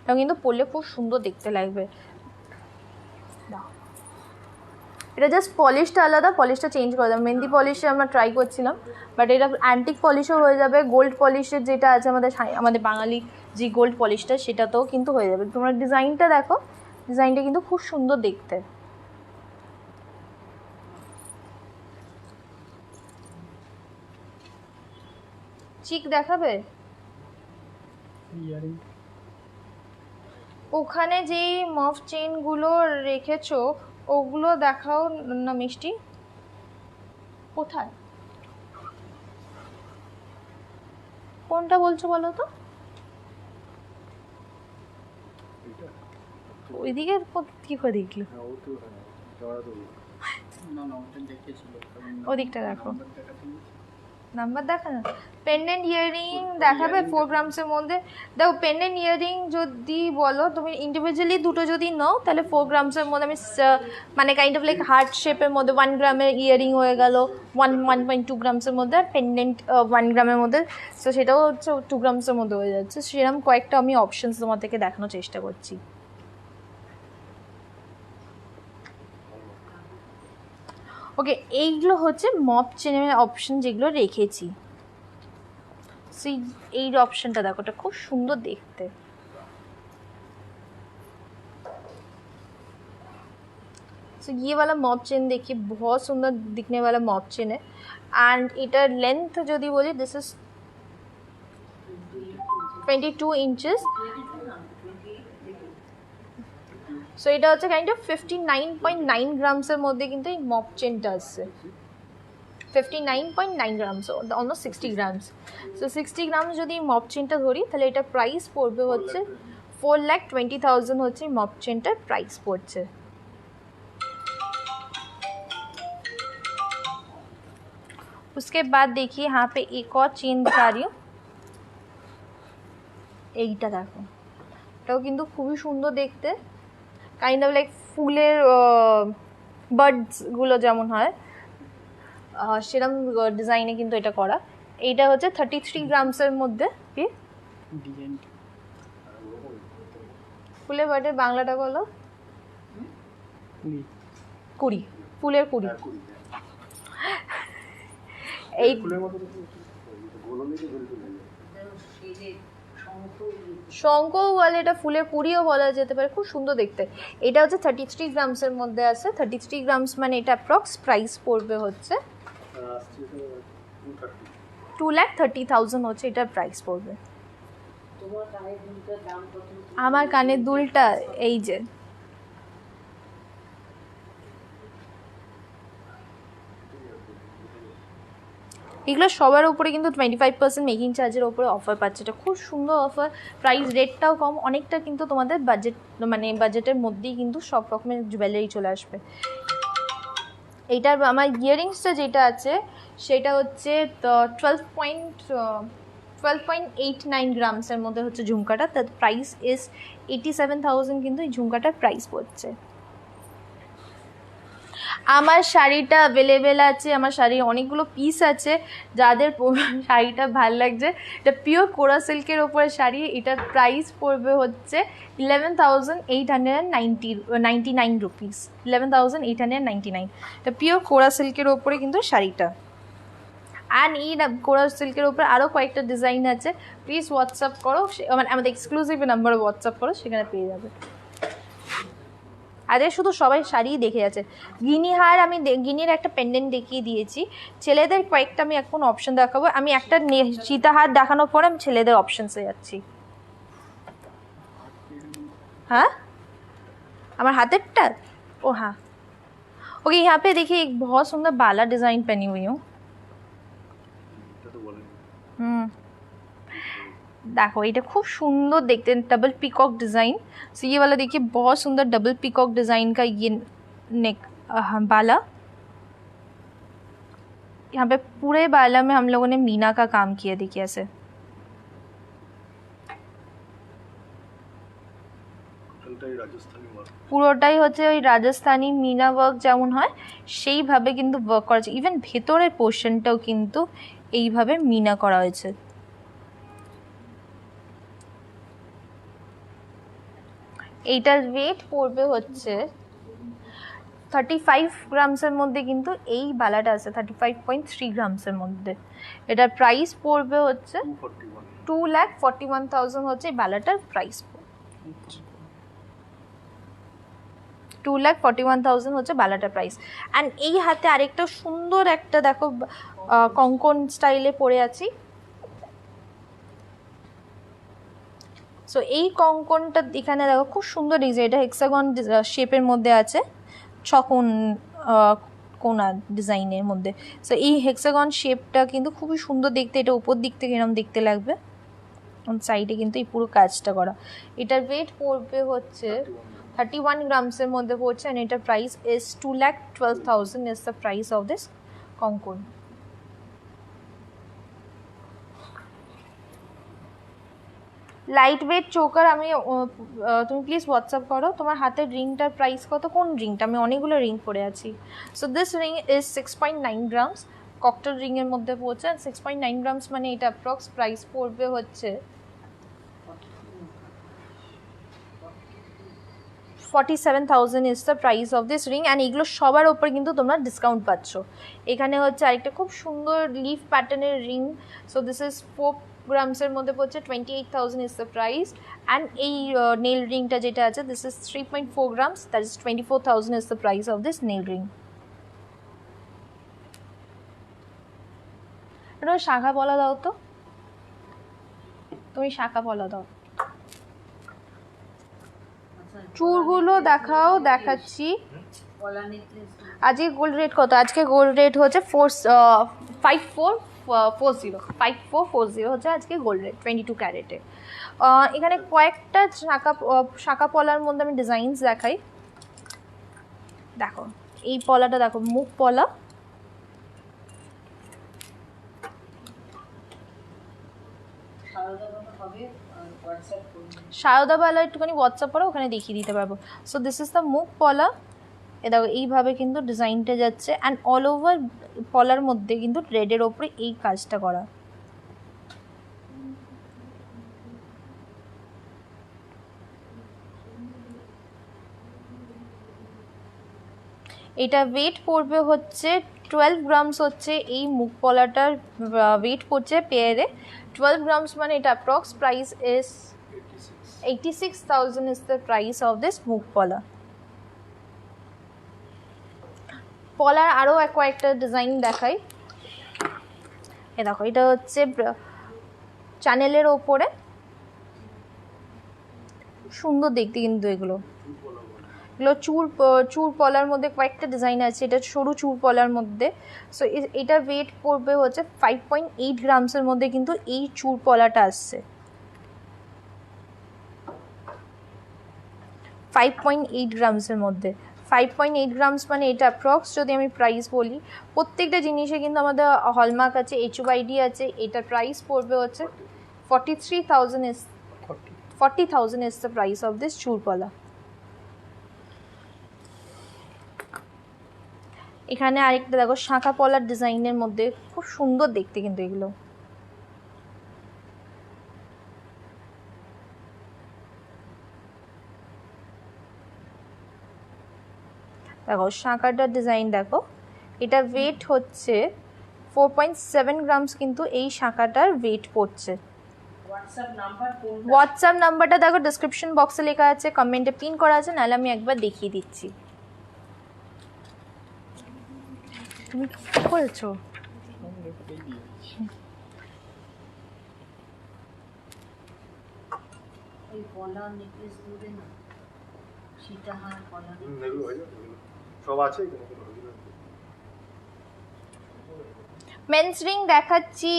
এটা কিন্তু পরলে খুব সুন্দর দেখতে লাগবে। এটা জাস্ট পলিশটা আলাদা, পলিশটা চেঞ্জ করে দেবে। মেহেন্দি পলিশে আমরা ট্রাই করছিলাম, বাট এটা অ্যান্টিক পলিশও হয়ে যাবে, গোল্ড পলিশের যেটা আছে আমাদের বাঙালি যে গোল্ড পলিশটা সেটাতেও কিন্তু হয়ে যাবে। তোমরা ডিজাইনটা দেখো, ডিজাইনটা কিন্তু খুব সুন্দর দেখতে। চিক দেখাবে, ওখানে যেই মফ চেইনগুলো রেখেছো ওগুলো দেখাও না মিষ্টি, কোথায় কোনটা বলছো বলো তো? ওইদিকে কি করে দেখলো, ওদিকটা দেখো, নাম্বার দেখা না। পেন্ডেন্ট ইয়ারিং দেখাবে 4 গ্রামসের মধ্যে। দেখো পেন্ডেন্ট ইয়ারিং যদি বলো তুমি ইন্ডিভিজুয়ালি দুটো যদি নাও, তাহলে 4 গ্রামসের মধ্যে আমি মানে কাইন্ড অফ লাইক হার্ট শেপের মধ্যে 1 গ্রামের ইয়ারিং হয়ে গেল 1.2 গ্রামসের মধ্যে, আর পেন্ডেন্ট 1 গ্রামের মধ্যে, সো সেটাও হচ্ছে 2 গ্রামসের মধ্যে হয়ে যাচ্ছে। সেরকম কয়েকটা আমি অপশানস তোমাদেরকে দেখানোর চেষ্টা করছি। ওকে, এইগুলো হচ্ছে মপ চেনের অপশন যেগুলো রেখেছি। সেই এই অপশনটা দেখো, এটা খুব সুন্দর দেখতে। सो ये वाला मॉप चेन देखिए, बहुत सुंदर दिखने वाला मॉप चेन है। एंड इटार लेंथ यदि बोली, दिस इज 22 इंचेस। सो এটা হচ্ছে কাইন্ড অফ 59.9 গ্রামসের মধ্যে কিন্তু এই মপ চেনটা আসছে। 59.9 grams, almost 60 grams. So 60 grams যদি মপ চেনটা ধরি তাহলে এটা প্রাইস পড়বে হচ্ছে 4,20,000 হচ্ছে মপ চেনটার প্রাইস পড়ছে। उसके बाद देखिए यहाँ पे एक और चेन दिखा रही हूँ, এইটা দেখো, এটাও কিন্তু খুবই সুন্দর দেখতে, কাইন্ড অফ লাইক ফুলের বার্ডসগুলো যেমন হয় সেরকম ডিজাইনে কিন্তু এটা করা। এইটা হচ্ছে 33 গ্রামসের মধ্যে। কি ফুলের বার্ডের বাংলাটা বলো? কুড়ি, ফুলের কুড়ি। এই শঙ্খ বলে, এটা ফুলের কুড়িও বলা যেতে পারে, খুব সুন্দর দেখতে। এটা হচ্ছে 33 গ্রামসের মধ্যে আছে। 33 গ্রামস মানে এটা অ্যাপ্রক্স প্রাইস পড়বে হচ্ছে 2,30,000 হচ্ছে এটার প্রাইস পড়বে। আমার কানের দুলটা এই যে, এগুলো সবার উপরে কিন্তু 25% মেকিং চার্জের ওপরে অফার পাচ্ছে। এটা খুব সুন্দর অফার, প্রাইস রেটটাও কম, অনেকটা কিন্তু তোমাদের বাজেট মানে বাজেটের মধ্যেই কিন্তু সব রকমের জুয়েলারি চলে আসবে। এইটার আমার ইয়াররিংসটা যেটা আছে সেটা হচ্ছে 12.89 গ্রামসের মধ্যে হচ্ছে ঝুমকাটা, তার প্রাইস ইজ 87,000 কিন্তু এই ঝুমকাটার প্রাইস পড়ছে। আমার শাড়িটা অ্যাভেলেবেল আছে, আমার শাড়ির অনেকগুলো পিস আছে, যাদের শাড়িটা ভাল লাগছে। এটা পিওর কোরা সিল্কের ওপরে শাড়ি, এটার প্রাইস পড়বে হচ্ছে 11,899 রুপিস, 11,899। এটা পিওর কোরা সিল্কের ওপরে কিন্তু শাড়িটা। অ্যান্ড এই কোরা সিল্কের ওপরে আরও কয়েকটা ডিজাইন আছে, প্লিজ হোয়াটসঅ্যাপ করো, মানে আমাদের এক্সক্লুসিভ নাম্বারে হোয়াটসঅ্যাপ করো, সেখানে পেয়ে যাবে। আরে শুধু সবাই শাড়িই দেখে আছে। গিনিহার, আমি গিনির একটা পেন্ডেন্ট দেখিয়ে দিয়েছি, ছেলেদের কয়েকটা আমি এখন অপশন দেখাবো। আমি একটা সীতাহার দেখানোর পরে আমি ছেলেদের অপশনসে যাচ্ছি। हाँ हमारे हाथेरটা, ओ हाँ ओके। यहाँ पे देखिए एक बहुत सुंदर बाला डिज़ाइन पहनी हुई हूँ। देखो এটা খুব সুন্দর দেখতে, डबल पीकॉक डिज़ाइन। सो ये वाला देखिए बहुत सुंदर डबल पीकॉक डिज़ाइन का ये नेक बाला। यहाँ पे पूरे बाला में हम लोगों ने मीना का काम किया, देखिए ऐसे। পুরোটাই হচ্ছে ওই রাজস্থানি মিনা ওয়ার্ক যেমন হয় সেইভাবে কিন্তু ওয়ার্ক করা আছে। ইভেন ভেতরের পোর্শনটাও কিন্তু এইভাবে মিনা করা হয়েছে। এইটার ওয়েট পড়বে হচ্ছে 35 গ্রামসের মধ্যে, কিন্তু এই বালাটা আছে 35.3 গ্রামসের মধ্যে। এটার প্রাইস পড়বে হচ্ছে 2,41,000 হচ্ছে এই বালাটার প্রাইস। 2,41,000 হচ্ছে বালাটার প্রাইস। অ্যান্ড এই হাতে আরেকটা সুন্দর একটা দেখো কঙ্কন স্টাইলে পরে আছি। সো এই কঙ্কনটা এখানে দেখো খুব সুন্দর ডিজাইন, এটা হেক্সাগন শেপের মধ্যে আছে, ছকোন কোনা ডিজাইনের মধ্যে। সো এই হেক্সাগন শেপটা কিন্তু খুবই সুন্দর দেখতে, এটা উপর দিক থেকে এরকম দেখতে লাগবে, সাইডে কিন্তু এই পুরো কাজটা করা। এটার ওয়েট পড়বে হচ্ছে 31 গ্রামসের মধ্যে পড়ছে। অ্যান্ড এটার price is 2,12,000 is the price of this kankan. Light weight choker আমি তুমি প্লিজ হোয়াটসঅ্যাপ করো তোমার হাতের রিংটার প্রাইস কত, কোন রিংটা, আমি অনেকগুলো রিং পরে আছি। So this ring is 6.9 grams, cocktail রিংয়ের মধ্যে পড়ছে। 6.9 গ্রামস মানে এটা অ্যাপ্রক্স প্রাইস পড়বে হচ্ছে 47,000 is the price of this ring. And এগুলো সবার ওপর কিন্তু তোমরা ডিসকাউন্ট পাচ্ছ। এখানে হচ্ছে আরেকটা খুব সুন্দর লিফ প্যাটার্নের রিং। সো দিস ইজ গ্রামসের মধ্যে পড়ছে 28,000 ইজ দ্য প্রাইস। অ্যান্ড এই নেল রিংটা যেটা আছে this is 3.4 grams, that is 24,000 is the price of this nail ring. এটা শাখা পলা দাও তো, তুমি শাখা পলা দাও। চুড়গুলো দেখাও, দেখাচ্ছি। আজকে গোল্ড রেট কত? আজকে গোল্ড রেট হচ্ছে 5440 হচ্ছে আজকে গোল্ড রেট 22 ক্যারেটে। এখানে কয়েকটা শাখা পলার মধ্যে আমি ডিজাইনস দেখাই। দেখো এই পলাটা দেখো, মুখ পলা, সারদাবালা একটুখানি হোয়াটসঅ্যাপ করো, ওখানে দেখিয়ে দিতে পারবো। সো দিস ইজ দ্য মুখ পলা। এ দেখো এইভাবে কিন্তু ডিজাইনটা যাচ্ছে, অ্যান্ড অল ওভার পলার মধ্যে কিন্তু রেডের ওপরে এই কাজটা করা। এটা ওয়েট পড়বে হচ্ছে 12 গ্রামস, হচ্ছে এই মুখ পলাটার ওয়েট পড়ছে পেয়ারে 12 গ্রামস, মানে এটা approx price is 86,000 is the price of this মুখ পলা। পলার আরও কয়েকটা ডিজাইন দেখাই। এ দেখো এটা হচ্ছে চ্যানেলের ওপরে, সুন্দর দেখতে কিন্তু এগুলো চুর পলার মধ্যে কয়েকটা ডিজাইন আছে। এটা সরু চুর পলার মধ্যে। সো এটা ওয়েট পড়বে হচ্ছে 5.8 গ্রামসের মধ্যে কিন্তু এই চুর পলাটা আসছে। 5.8 গ্রামসের মধ্যে, 5.8 গ্রামস মানে এটা অ্যাপ্রক্স যদি আমি প্রাইস বলি, প্রত্যেকটা জিনিসে কিন্তু আমাদের হলমার্ক আছে, HUID আছে। এটার প্রাইস পড়বে হচ্ছে 40,000 is the price of this চুরপলা। এখানে আরেকটা দেখো শাঁখা পলার ডিজাইনের মধ্যে, খুব সুন্দর দেখতে কিন্তু এগুলো। দেখো শাঁখাটার ডিজাইন দেখো, এটা ওয়েট হচ্ছে 4.7 গ্রামস কিন্তু এই শাঁখাটার ওয়েট পড়ছে। হোয়াটসঅ্যাপ নাম্বারটা দেখো ডিসক্রিপশন বক্সে লেখা আছে, কমেন্টে পিন করা আছে, নাহলে আমি একবার দেখিয়ে দিচ্ছি। তুমি কি করেছো? মেন্স রিং দেখাচ্ছি।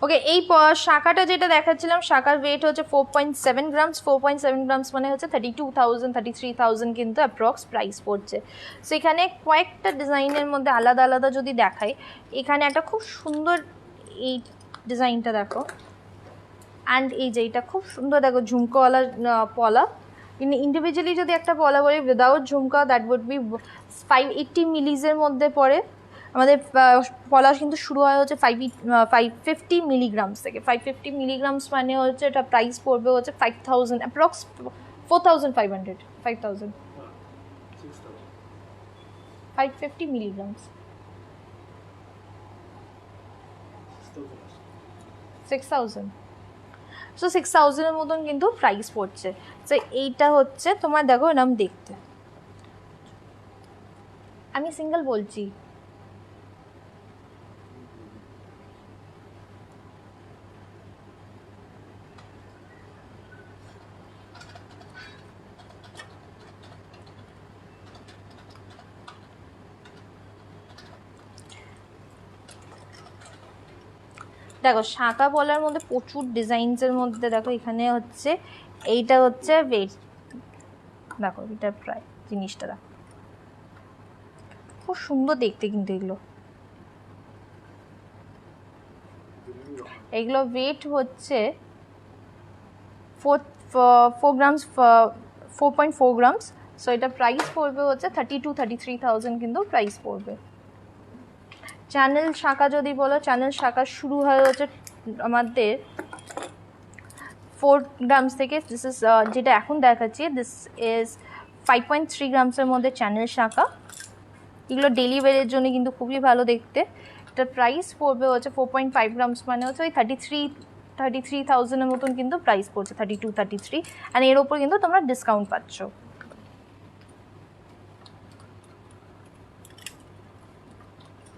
ওকে, এই শাখাটা যেটা দেখাচ্ছিলাম, শাখার ওয়েট হচ্ছে 4.7 গ্রামস। 4.7 গ্রামস মানে হচ্ছে 32,000 33,000 কিন্তু অ্যাপ্রক্স প্রাইস পড়ছে। সো এখানে কয়েকটা ডিজাইনের মধ্যে আলাদা আলাদা যদি দেখাই, এখানে একটা খুব সুন্দর এই ডিজাইনটা দেখো, অ্যান্ড এই যে এটা খুব সুন্দর দেখো ঝুমকোওয়ালা পলা। ইন্ডিভিজুয়ালি যদি একটা পলা বলি উইদাউট ঝুমকা, দ্যাট উড বি 580 মিলিজের মধ্যে পড়ে। আমাদের পলা কিন্তু শুরু হয় হচ্ছে 550 মিলিগ্রামস থেকে। 550 মিলিগ্রামস মানে হচ্ছে এটা প্রাইস পড়বে হচ্ছে 5,000 অ্যাপ্রক্স 4,500 5,000 550 মিলিগ্রামস 6,000। সো 6,000-এর মতন কিন্তু প্রাইস পড়ছে। সো এইটা হচ্ছে তোমার দেখো এরকম দেখতে, আমি সিঙ্গেল বলছি। দেখো শাঁখা পলার মধ্যে প্রচুর ডিজাইনসের মধ্যে দেখো এখানে হচ্ছে এইটা হচ্ছে ওয়েট, দেখো এটার প্রায় জিনিসটা দেখো খুব সুন্দর দেখতে কিন্তু এগুলো ওয়েট হচ্ছে 4 গ্রামস 4.4 গ্রামস। সো এটা প্রাইস পড়বে হচ্ছে 32,000-33,000 কিন্তু প্রাইস পড়বে। চ্যানেল শাখা যদি বলো, চ্যানেল শাখা শুরু হয় হচ্ছে আমাদের 4 গ্রামস থেকে। দিস ইজ যেটা এখন দেখাচ্ছি, দিস ইজ 5.3 গ্রামসের মধ্যে চ্যানেল শাখা। এগুলো ডেলি ওয়্যারের জন্য কিন্তু খুবই ভালো দেখতে। এটা প্রাইস পড়বে হচ্ছে 4.5 গ্রামস মানে হচ্ছে ওই 33,000 এর মতন কিন্তু প্রাইস পড়ছে, 32-33, আর এর ওপর কিন্তু তোমরা ডিসকাউন্ট পাচ্ছ।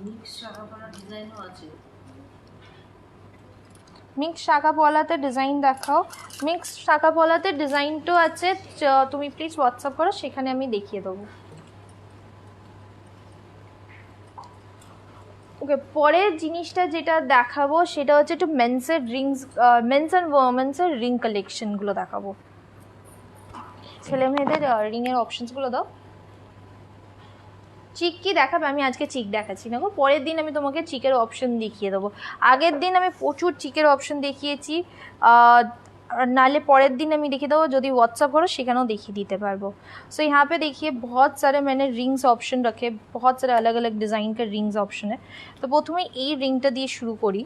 মিক্স শাখা পলাতে ডিজাইন দেখাও। মিক্স শাখা পলাতে ডিজাইনটাও আছে, তুমি প্লিজ হোয়াটসঅ্যাপ করো, সেখানে আমি দেখিয়ে দেবো। ওকে, পরের জিনিসটা যেটা দেখাবো সেটা হচ্ছে একটু মেন্সের রিংস, মেন্স অ্যান্ড ওমেন্সের রিং কালেকশনগুলো দেখাবো। ছেলে মেয়েদের রিংয়ের অপশনসগুলো দাও। চিক কি দেখাবে? আমি আজকে চিক দেখাচ্ছি না গো, পরের দিন আমি তোমাকে চিকের অপশন দেখিয়ে দেবো। আগের দিন আমি প্রচুর চিকের অপশন দেখিয়েছি, नाले परेर दिन আমি দেখিয়ে দেবো, যদি व्हाट्सअप करो সেখানেও দেখিয়ে দিতে পারবো। सो यहाँ पे देखिए बहुत सारे मैंने रिंग्स ऑप्शन रखे, बहुत सारे अलग अलग डिज़ाइन के रिंग्स ऑप्शन है। तो प्रथमे এই রিংটা দিয়ে শুরু করি।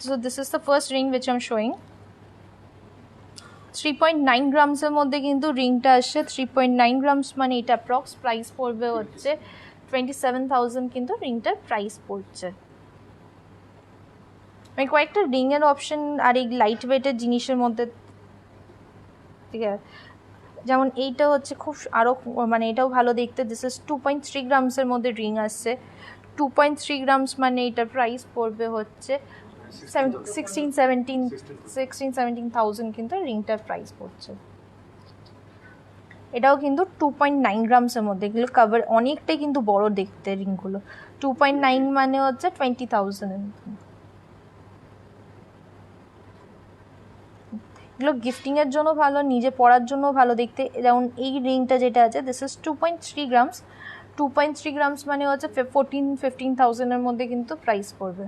सो this is the first ring which I am showing. 3.9 গ্রামসের মধ্যে কিন্তু রিংটা আসছে। 3.9 গ্রামস মানে এটা অ্যাপ্রক্স প্রাইস পড়বে হচ্ছে 27,000 কিন্তু রিংটার প্রাইস পড়ছে। আমি কয়েকটা রিংয়ের অপশন আর এই লাইট ওয়েটের জিনিসের মধ্যে, ঠিক আছে, যেমন এইটা হচ্ছে খুব আরও মানে এটাও ভালো দেখতে। দিস ইজ 2.3 গ্রামসের মধ্যে রিং আসছে। 2.3 গ্রামস মানে এটার প্রাইস পড়বে হচ্ছে 16-17,000 কিন্তু রিংটার প্রাইস পড়ছে। এটাও কিন্তু 2.9 গ্রামসের মধ্যে, এগুলো কাভার অনেকটাই কিন্তু বড় দেখতে রিংগুলো। 2.9 মানে হচ্ছে 20,000 এর মতো। এগুলো গিফটিংয়ের জন্য ভালো, নিজে পরার জন্য ভালো দেখতে। যেমন এই রিংটা যেটা আছে, দিস ইজ 2.3 গ্রামস। 2.3 গ্রামস মানে হচ্ছে 14-15,000 এর মধ্যে কিন্তু প্রাইস পড়বে।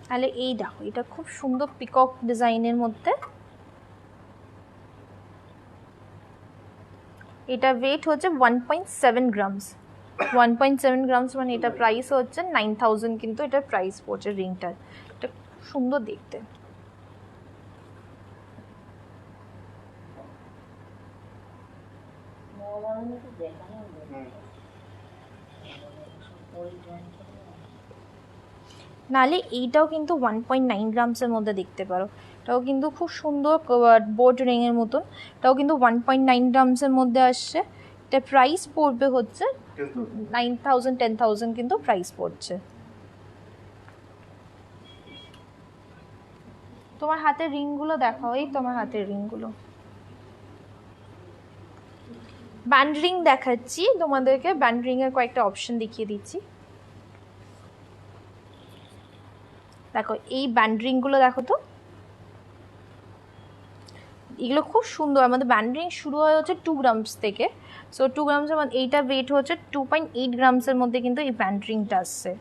তাহলে এই দেখো, এটা খুব সুন্দর পিকক ডিজাইনের মধ্যে। এটা ওয়েট হচ্ছে 1.7 গ্রামস। 1.7 গ্রামস মানে এটা প্রাইস হচ্ছে 9,000 কিন্তু এটা প্রাইস পড়ছে রিংটার। এটা খুব সুন্দর দেখতে। নালে এইটাও কিন্তু 1.9 গ্রামসের মধ্যে দেখতে পারো। এটাও কিন্তু খুব সুন্দর বোর্ড রিংয়ের মতন। এটাও কিন্তু 1.9 গ্রামসের মধ্যে আসছে। এটা প্রাইস পড়বে হচ্ছে 9,000-10,000 কিন্তু প্রাইস পড়ছে। তোমার হাতের রিংগুলো দেখাও। এই তোমার হাতের রিংগুলো, ব্যান্ড রিং দেখাচ্ছি তোমাদেরকে। ব্যান্ড রিংয়ের কয়েকটা অপশন দেখিয়ে দিচ্ছি। দেখো এই ব্যান্ড রিংগুলো দেখো তো, এগুলো খুব সুন্দর। আমাদের ব্যান্ড রিং শুরু হয় হচ্ছে 2 গ্রামস থেকে। সো 2 গ্রামসের মধ্যে এইটা ওয়েট হচ্ছে 2.8 গ্রামসের মধ্যে কিন্তু এই ব্যান্ড রিংটা আসছে।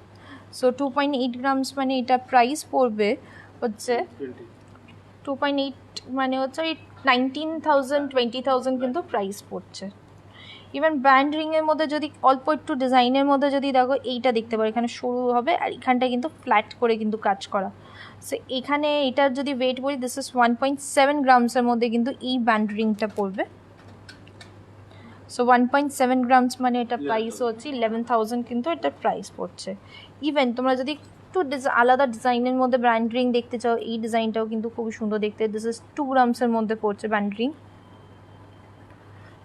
সো 2.8 গ্রামস মানে এটা প্রাইস পড়বে হচ্ছে 2.8 মানে হচ্ছে 19,000-20,000 কিন্তু প্রাইস পড়ছে। ইভেন ব্যান্ড রিংয়ের মধ্যে যদি অল্প একটু ডিজাইনের মধ্যে যদি দেখো, এইটা দেখতে পারো, এখানে সরু হবে আর এখানটা কিন্তু ফ্ল্যাট করে কিন্তু কাজ করা। সো এখানে এটার যদি ওয়েট বলি, দিস ইজ 1.7 গ্রামসের মধ্যে কিন্তু এই ব্যান্ড রিংটা পড়বে। সো 1.7 গ্রামস মানে এটা প্রাইস হচ্ছে 11,000 কিন্তু এটা প্রাইস পড়ছে। ইভেন তোমরা যদি একটু আলাদা ডিজাইনের মধ্যে ব্যান্ড রিং দেখতে চাও, এই ডিজাইনটাও কিন্তু খুবই সুন্দর দেখতে। দিস ইজ 2 গ্রামসের মধ্যে পড়ছে ব্যান্ড রিং।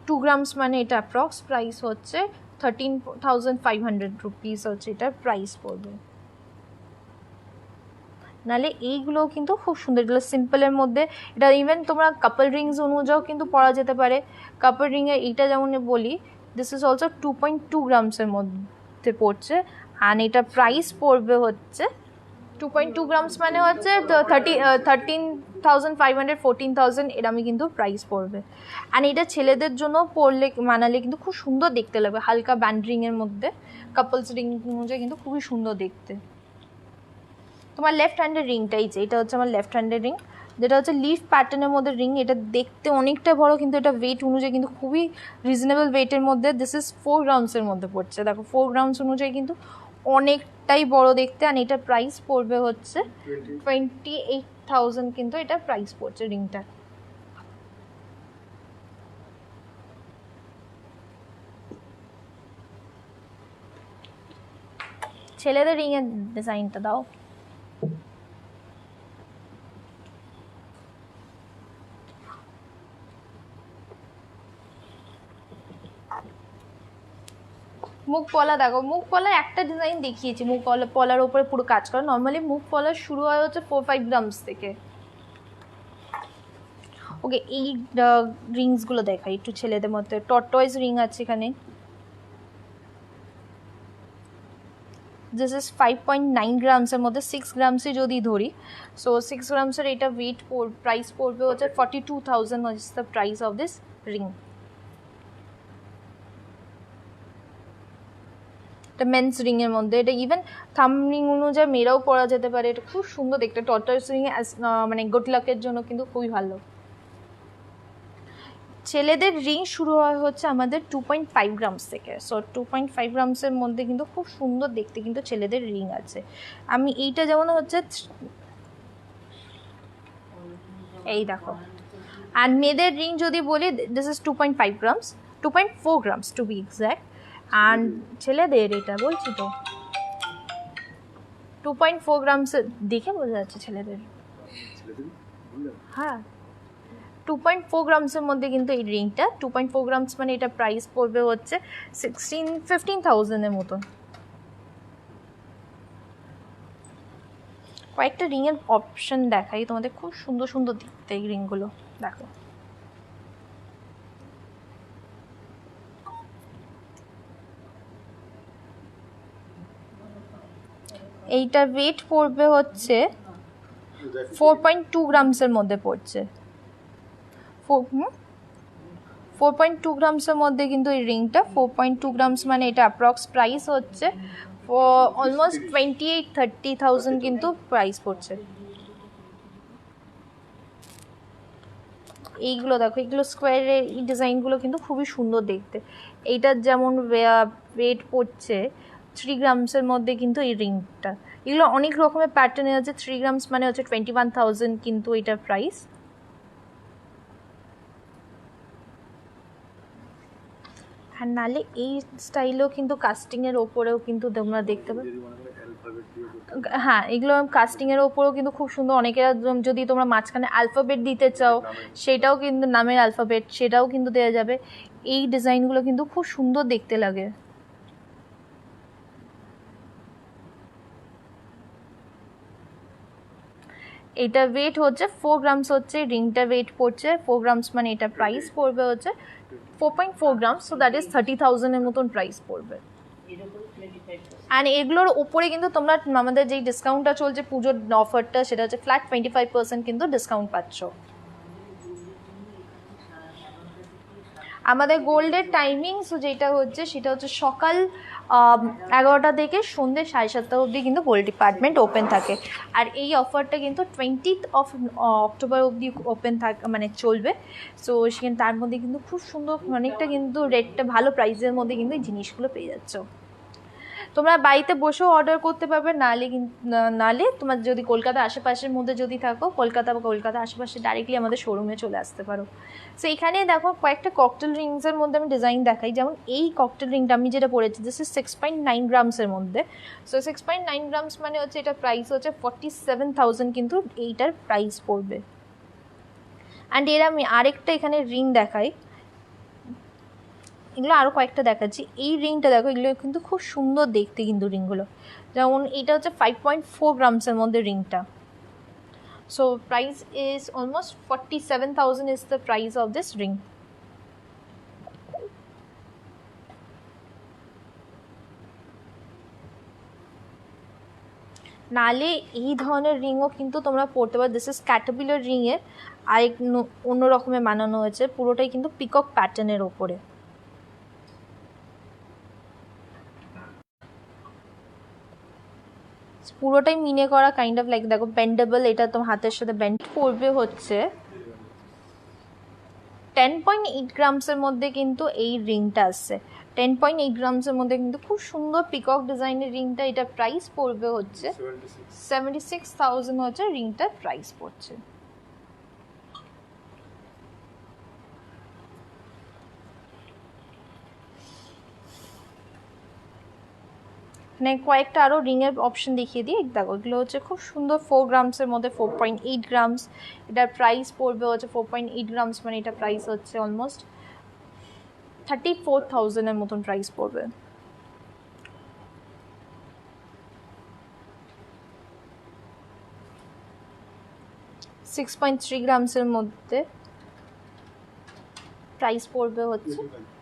2 গ্রামস মানে এটা অ্যাপ্রক্স প্রাইস হচ্ছে 13,500 রুপিস হচ্ছে এটার প্রাইস পড়বে। নাহলে এইগুলোও কিন্তু খুব সুন্দর, এগুলো সিম্পলের মধ্যে। এটা ইভেন তোমরা কাপল রিংস অনুযায়ীও কিন্তু পরা যেতে পারে। কাপল রিংয়ে এইটা যেমন বলি, দিস ইজ অলসো 2.2 গ্রামসের মধ্যে পড়ছে। আর এটা প্রাইস পড়বে হচ্ছে 2.2 গ্রামস মানে হচ্ছে 13,500 14,000 এরমই কিন্তু প্রাইস পড়বে। অ্যান্ড এটা ছেলেদের জন্য পরলে মানালে কিন্তু খুব সুন্দর দেখতে লাগবে, হালকা ব্যান্ড রিংয়ের মধ্যে। কাপলস রিং অনুযায়ী কিন্তু খুবই সুন্দর দেখতে। তোমার লেফট হ্যান্ডের রিংটাই যে, এটা হচ্ছে আমার লেফট হ্যান্ডের রিং, যেটা হচ্ছে লিফ প্যাটার্নের মধ্যে রিং। এটা দেখতে অনেকটা বড় কিন্তু এটা ওয়েট অনুযায়ী কিন্তু খুবই রিজনেবল ওয়েটের মধ্যে। দিস ইজ 4 গ্রামসের মধ্যে পড়ছে। দেখো 4 গ্রামস অনুযায়ী কিন্তু অনেকটাই বড় দেখতে। আর এটার প্রাইস পড়বে হচ্ছে 28,000 কিন্তু এটা প্রাইস পড়ছে রিংটা। ছেলেদের রিং এর ডিজাইনটা দাও। মুখ পলা দেখো, মুখ পলার একটা ডিজাইন দেখিয়েছি, মুখ পলার উপরে পুরো কাজ করা। নর্মালি মুখ পলা শুরু হয় হচ্ছে 4-5 গ্রামস থেকে। ওকে, এই রিংসগুলো দেখাই একটু ছেলেদের মধ্যে। টর্টয়েজ রিং আছে এখানে, দিস ইজ 5.9 গ্রামসের মধ্যে 6 গ্রামসে যদি ধরি, সো 6 গ্রামসের এটা ওয়েট প্রাইস পড়বে হচ্ছে 42,000 is the price of this ring. এটা মেন্স রিং এর মধ্যে, এটা ইভেন থাম রিং অনুযায়ী মেয়েরাও পরা যেতে পারে। এটা খুব সুন্দর দেখতে। টর্টয়েজ রিং মানে গুড লাকের জন্য কিন্তু খুবই ভালো। ছেলেদের রিং শুরু হয় হচ্ছে আমাদের 2.5 গ্রামস থেকে। সো 2.5 গ্রামসের মধ্যে কিন্তু খুব সুন্দর দেখতে কিন্তু ছেলেদের রিং আছে। আমি এইটা যেমন হচ্ছে, এই দেখো। আর মেয়েদের রিং যদি বলি, this is 2.5 grams, 2.4 grams to be exact. আর ছেলেদের এটা বলছি তো 2.4 গ্রামস দেখে বোঝা যাচ্ছে ছেলেদের। হ্যাঁ, 2.4 গ্রামসের মধ্যে কিন্তু এই রিংটা, 2.4 গ্রামস মানে এটা প্রাইস পড়বে হচ্ছে 15,000-এর মতন। কয়েকটা রিংয়ের অপশন দেখাই তোমাদের, খুব সুন্দর সুন্দর দেখতে এই রিংগুলো। দেখো, এইটা ওয়েট পড়বে হচ্ছে 4.2 গ্রামসের মধ্যে পড়ছে। 4.2 গ্রামসের মধ্যে কিন্তু এই রিংটা, 4.2 গ্রামস মানে এটা অ্যাপ্রক্স প্রাইস হচ্ছে অলমোস্ট 28-30,000 কিন্তু প্রাইস পড়ছে। এইগুলো দেখো, এইগুলো স্কোয়ারের এই ডিজাইনগুলো কিন্তু খুবই সুন্দর দেখতে। এইটার যেমন ওয়েট পড়ছে 3 গ্রামসের মধ্যে কিন্তু এই রিংটা। এগুলো অনেক রকমের প্যাটার্নে আছে। 3 গ্রামস মানে হচ্ছে 21,000 কিন্তু এটার প্রাইস। আর নালে এই স্টাইলেও কিন্তু কাস্টিংয়ের ওপরেও কিন্তু তোমরা দেখতে পাবে। হ্যাঁ, এগুলো কাস্টিংয়ের ওপরেও কিন্তু খুব সুন্দর। অনেকেরা যদি তোমরা মাঝখানে অ্যালফাবেট দিতে চাও, সেটাও কিন্তু নামের অ্যালফাবেট সেটাও কিন্তু দেওয়া যাবে। এই ডিজাইনগুলো কিন্তু খুব সুন্দর দেখতে লাগে। এটা ওয়েট হচ্ছে 4 গ্রামস হচ্ছে রিংটা ওয়েট পড়ছে 4 গ্রামস মানে এটা প্রাইস পড়বে হচ্ছে 4.4 গ্রামস, সো দ্যাট ইজ 30,000-এর মতন প্রাইস পড়বে। অ্যান্ড এগুলোর উপরে কিন্তু তোমরা আমাদের যেই ডিসকাউন্টটা চলছে পুজোর অফারটা, সেটা হচ্ছে ফ্ল্যাট 25% কিন্তু ডিসকাউন্ট পাচ্ছ। আমাদের গোল্ডের টাইমিংস যেটা হচ্ছে সেটা হচ্ছে সকাল 11টা থেকে সন্ধ্যে 7:30 অবধি কিন্তু গোল্ড ডিপার্টমেন্ট ওপেন থাকে। আর এই অফারটা কিন্তু 20th of অক্টোবর অবধি ওপেন মানে চলবে। সো সেখানে তার মধ্যে কিন্তু খুব সুন্দর অনেকটা কিন্তু রেটটা ভালো প্রাইসের মধ্যে কিন্তু এই জিনিসগুলো পেয়ে যাচ্ছ। তোমরা বাড়িতে বসেও অর্ডার করতে পারবে, নালে তোমার যদি কলকাতা আশেপাশের মধ্যে যদি থাকো, কলকাতা বা কলকাতা আশেপাশে ডাইরেক্টলি আমাদের শোরুমে চলে আসতে পারো। সো এখানে দেখো কয়েকটা ককটেল রিংসের মধ্যে আমি ডিজাইন দেখাই। যেমন এই ককটেল রিংটা আমি যেটা পরেছি, দিস ইজ 6.9 গ্রামসের মধ্যে। সো 6.9 গ্রামস মানে হচ্ছে এটা প্রাইস হচ্ছে 47,000 কিন্তু এইটার প্রাইস পড়বে। অ্যান্ড এর আমি আরেকটা এখানে রিং দেখাই, এগুলো আরও কয়েকটা দেখাচ্ছি। এই রিংটা দেখো, এগুলো কিন্তু খুব সুন্দর দেখতে কিন্তু রিংগুলো। যেমন এটা হচ্ছে 5.4 গ্রামসের মধ্যে রিংটা। So price is almost 47,000 is the price of this ring. নালে এই ধরনের রিংও কিন্তু তোমরা পরতে পারো। দিস ইজ ক্যাটারপিলার রিংয়ের আরেক অন্য রকমের বানানো হয়েছে, পুরোটাই কিন্তু পিকক প্যাটার্নের ওপরে। পুরোটাই মিনে করা কাইন্ড অফ লাইক দেখো বেন্ডেবল, এটা তোমার হাতের সাথে বেন্ড পড়বে হচ্ছে 10.8 গ্রামসের মধ্যে কিন্তু এই রিংটা আসছে। 10.8 গ্রামসের মধ্যে কিন্তু খুব সুন্দর পিকক ডিজাইনের রিংটা, এটা প্রাইস পড়বে হচ্ছে 76,000 হচ্ছে রিংটার প্রাইস পড়ছে। এখানে কয়েকটা আরও রিংয়ের অপশন দেখিয়ে দিই। দেখো এগুলো হচ্ছে খুব সুন্দর 4 গ্রামসের মধ্যে 4.8 গ্রামস। এটার প্রাইস পড়বে হচ্ছে 4.8 গ্রামস, মানে এটা প্রাইস হচ্ছে অলমোস্ট 34,000-এর মতন প্রাইস পড়বে। সিক্স 6.3 গ্রামসের মধ্যে প্রাইস পড়বে হচ্ছে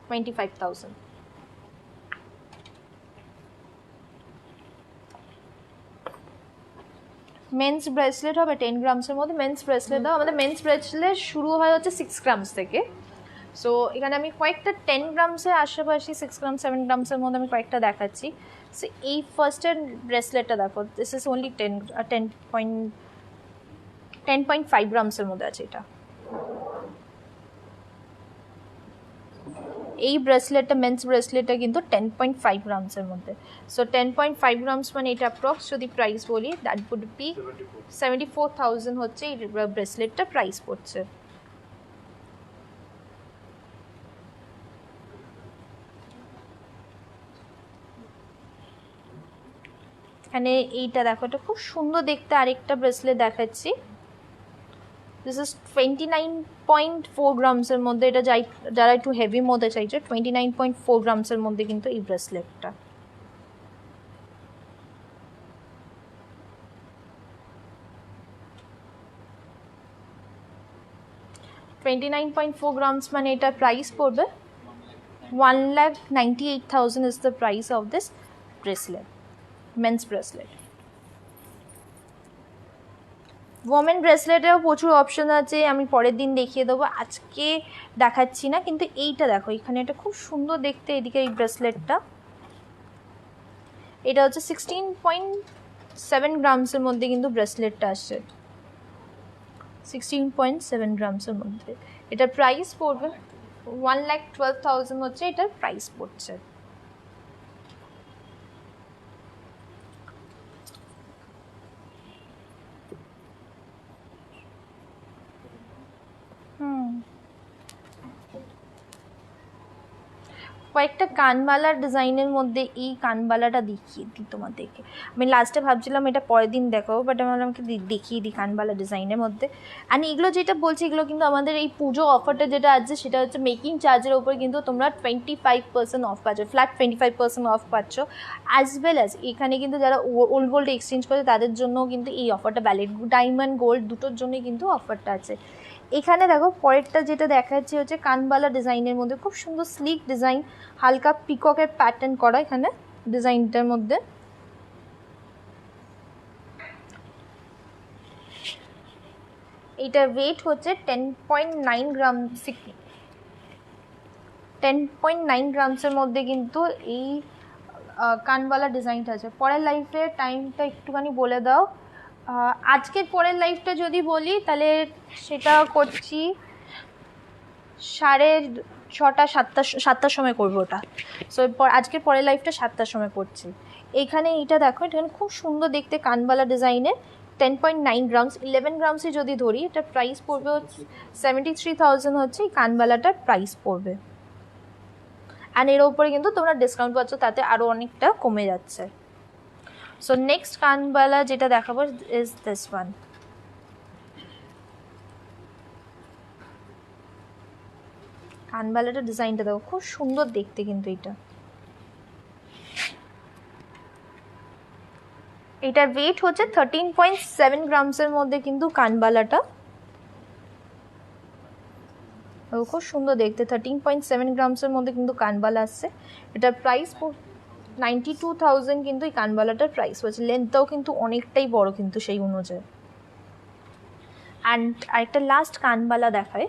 25,000। মেন্স ব্রেসলেট হবে 10 গ্রামসের মধ্যে। মেন্স ব্রেসলেট দাও, আমাদের মেন্স ব্রেসলেট শুরু হয় হচ্ছে 6 গ্রামস থেকে। সো এখানে আমি কয়েকটা 10 গ্রামসের আশেপাশে 6 গ্রাম 7 গ্রামসের মধ্যে আমি কয়েকটা দেখাচ্ছি। সো এই ফার্স্টের ব্রেসলেটটা দেখো, দিস ইজ অনলি 10.5 গ্রামসের মধ্যে আছে এটা। এই ব্রেসলেটটা মেন্স ব্রেসলেটটা কিন্তু 10.5 গ্রামসের মধ্যে। সো 10.5 গ্রামস মানে এটা অ্যাপ্রক্স যদি প্রাইস বলি দ্যাট উড বি 74,000 হচ্ছে এই ব্রেসলেটটা প্রাইস পড়ছে। এখানে এইটা দেখো, এটা খুব সুন্দর দেখতে আরেকটা ব্রেসলেট দেখাচ্ছি। দিস ইজ 29.4 গ্রামসের মধ্যে। এটা যারা একটু হেভি মধ্যে চাইছে 29.4 গ্রামসের মধ্যে কিন্তু এই ব্রেসলেটটা। $29.4 grams মানে এটা প্রাইস পড়বে 1,98,000 is the price of this bracelet, men's bracelet. Women ব্রেসলেটেও প্রচুর অপশন আছে, আমি পরের দিন দেখিয়ে দেবো, আজকে দেখাচ্ছি না। কিন্তু এইটা দেখো, এখানে এটা খুব সুন্দর দেখতে, এদিকে এই ব্রেসলেটটা এটা হচ্ছে 16.7 গ্রামসের মধ্যে কিন্তু ব্রেসলেটটা আসছে। 16.7 গ্রামসের মধ্যে এটার প্রাইস পড়বে 1,12,000 হচ্ছে এটার প্রাইস পড়ছে। কয়েকটা কানবালার ডিজাইনের মধ্যে এই কানবালাটা দেখিয়ে দিই তোমাদেরকে। আমি লাস্টে ভাবছিলাম এটা পরের দিন দেখাবো, বাট আমি আমাকে দেখিয়ে দিই কানবালা ডিজাইনের মধ্যে। অ্যান্ড এগুলো যেটা বলছি এগুলো কিন্তু আমাদের এই পুজো অফারটা যেটা আছে সেটা হচ্ছে মেকিং চার্জের ওপর কিন্তু তোমরা 25% অফ পাচ্ছ, ফ্ল্যাট 25% অফ পাচ্ছ। অ্যাজ ওয়েল অ্যাজ এখানে কিন্তু যারা ওল্ড গোল্ড এক্সচেঞ্জ করে তাদের জন্য কিন্তু এই অফারটা ভ্যালিড, ডায়মন্ড গোল্ড দুটোর জন্যই কিন্তু অফারটা আছে। এখানে দেখো পরেরটা যেটা দেখাচ্ছে হচ্ছে কানবালা ডিজাইনের মধ্যে খুব সুন্দর স্লিক ডিজাইন, হালকা পিককের প্যাটার্ন করা এখানে ডিজাইনটার মধ্যে। এইটার ওয়েট হচ্ছে 10.9 গ্রাম, 10.9 গ্রামসের মধ্যে কিন্তু এই কানবালা ডিজাইনটা আছে। পরের লাইফের টাইমটা একটুখানি বলে দাও। আজকের পরের লাইফটা যদি বলি তাহলে সেটা করছি 6:30 7টার সময় করবো ওটা। সো আজকের পরের লাইফটা 7টার সময় করছি। এইখানে এইটা দেখো, এখানে খুব সুন্দর দেখতে কানবালা ডিজাইনের 10.9 গ্রামস। 11 গ্রামসে যদি ধরি এটা প্রাইস পড়বে হচ্ছে 73,000 হচ্ছে এই কানবালাটার প্রাইস পড়বে। অ্যান্ড এর ওপরে কিন্তু তোমরা ডিসকাউন্ট পাচ্ছ, তাতে আরও অনেকটা কমে যাচ্ছে। সো নেক্সট কানবালা যেটা দেখাবো ইজ দিস ওয়ান। কানবালাটা ডিজাইনটা দেখো, খুব সুন্দর দেখতে কিন্তু এটার ওয়েট হচ্ছে 13.7 গ্রামসের মধ্যে কিন্তু কানবালাটা খুব সুন্দর দেখতে। 13.7 গ্রামসের মধ্যে কিন্তু কানবালা আসছে। এটার প্রাইস 92,000 কিন্তু এই কানবালাটার প্রাইস হচ্ছে। লেন্থটাও কিন্তু অনেকটাই বড় কিন্তু সেই অনুযায়ী। অ্যান্ড আরেকটা লাস্ট কানবালা দেখায়,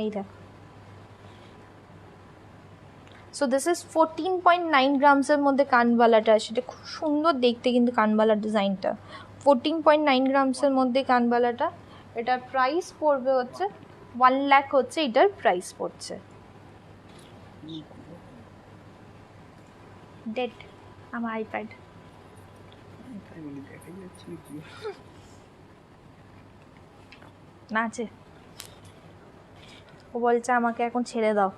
এই দেখো। সো দিস ইজ 14.9 গ্রামসের মধ্যে কানবালাটা, সেটা খুব সুন্দর দেখতে কিন্তু কানবালার ডিজাইনটা। 14.9 গ্রামসের মধ্যে কানবালাটা, এটার প্রাইস পড়বে হচ্ছে 1 লাখ হচ্ছে এটার প্রাইস পড়ছে। ডেট আমার আইপ্যাড নাচে, ও বলছে আমাকে এখন ছেড়ে দাও।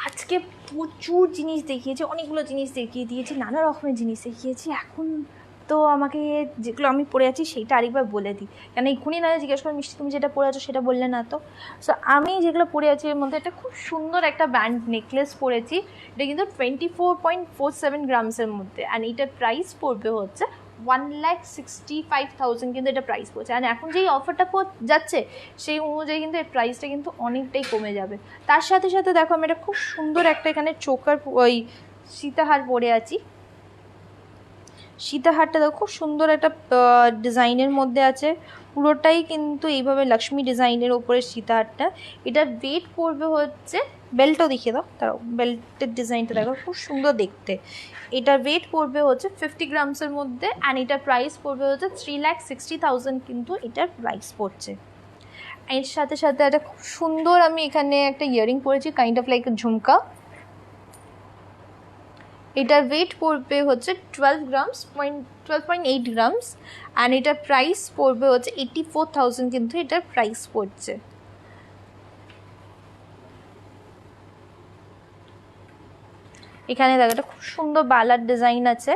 আজকে প্রচুর জিনিস দেখিয়েছি, অনেকগুলো জিনিস দেখিয়ে দিয়েছি, নানা রকমের জিনিস দেখিয়েছি। এখন তো আমাকে যেগুলো আমি পরে আছি সেইটা আরেকবার বলে দিই, কেন এক্ষুনি না জিজ্ঞেস করে মিষ্টি তুমি যেটা পরে আছো সেটা বললে না তো। সো আমি যেগুলো পরে আছি এর মধ্যে একটা খুব সুন্দর একটা ব্যান্ড নেকলেস পরেছি। এটা কিন্তু 24.47 গ্রামসের মধ্যে, অ্যান্ড এটার প্রাইস পড়বে হচ্ছে 1,65,000 কিন্তু এটা প্রাইস পড়ছে। আর এখন যেই অফারটা যাচ্ছে সেই অনুযায়ী কিন্তু এর প্রাইসটা কিন্তু অনেকটাই কমে যাবে। তার সাথে সাথে দেখো আমি এটা খুব সুন্দর একটা এখানে চোকার ওই সীতাহার পরে আছি। সীতাহারটা দেখো খুব সুন্দর একটা ডিজাইনের মধ্যে আছে, পুরোটাই কিন্তু এইভাবে লক্ষ্মী ডিজাইনের ওপরে সীতাহারটা। এটার ওয়েট পড়বে হচ্ছে, বেল্টও দেখিয়ে দাও, তারাও বেল্টের ডিজাইনটা দেখো খুব সুন্দর দেখতে। এটার ওয়েট পড়বে হচ্ছে 50 গ্রামসের মধ্যে, অ্যান্ড এটার প্রাইস পড়বে হচ্ছে 3,60,000 কিন্তু এটার প্রাইস পড়ছে। এর সাথে সাথে একটা খুব সুন্দর আমি এখানে একটা ইয়ারিং পরেছি, কাইন্ড অফ লাইক ঝুমকা। এটার ওয়েট পড়বে হচ্ছে 12.8 গ্রামস, অ্যান্ড এটার প্রাইস পড়বে হচ্ছে 84,000 কিন্তু এটার প্রাইস পড়ছে। এখানে দেখো একটা খুব সুন্দর বালার ডিজাইন আছে।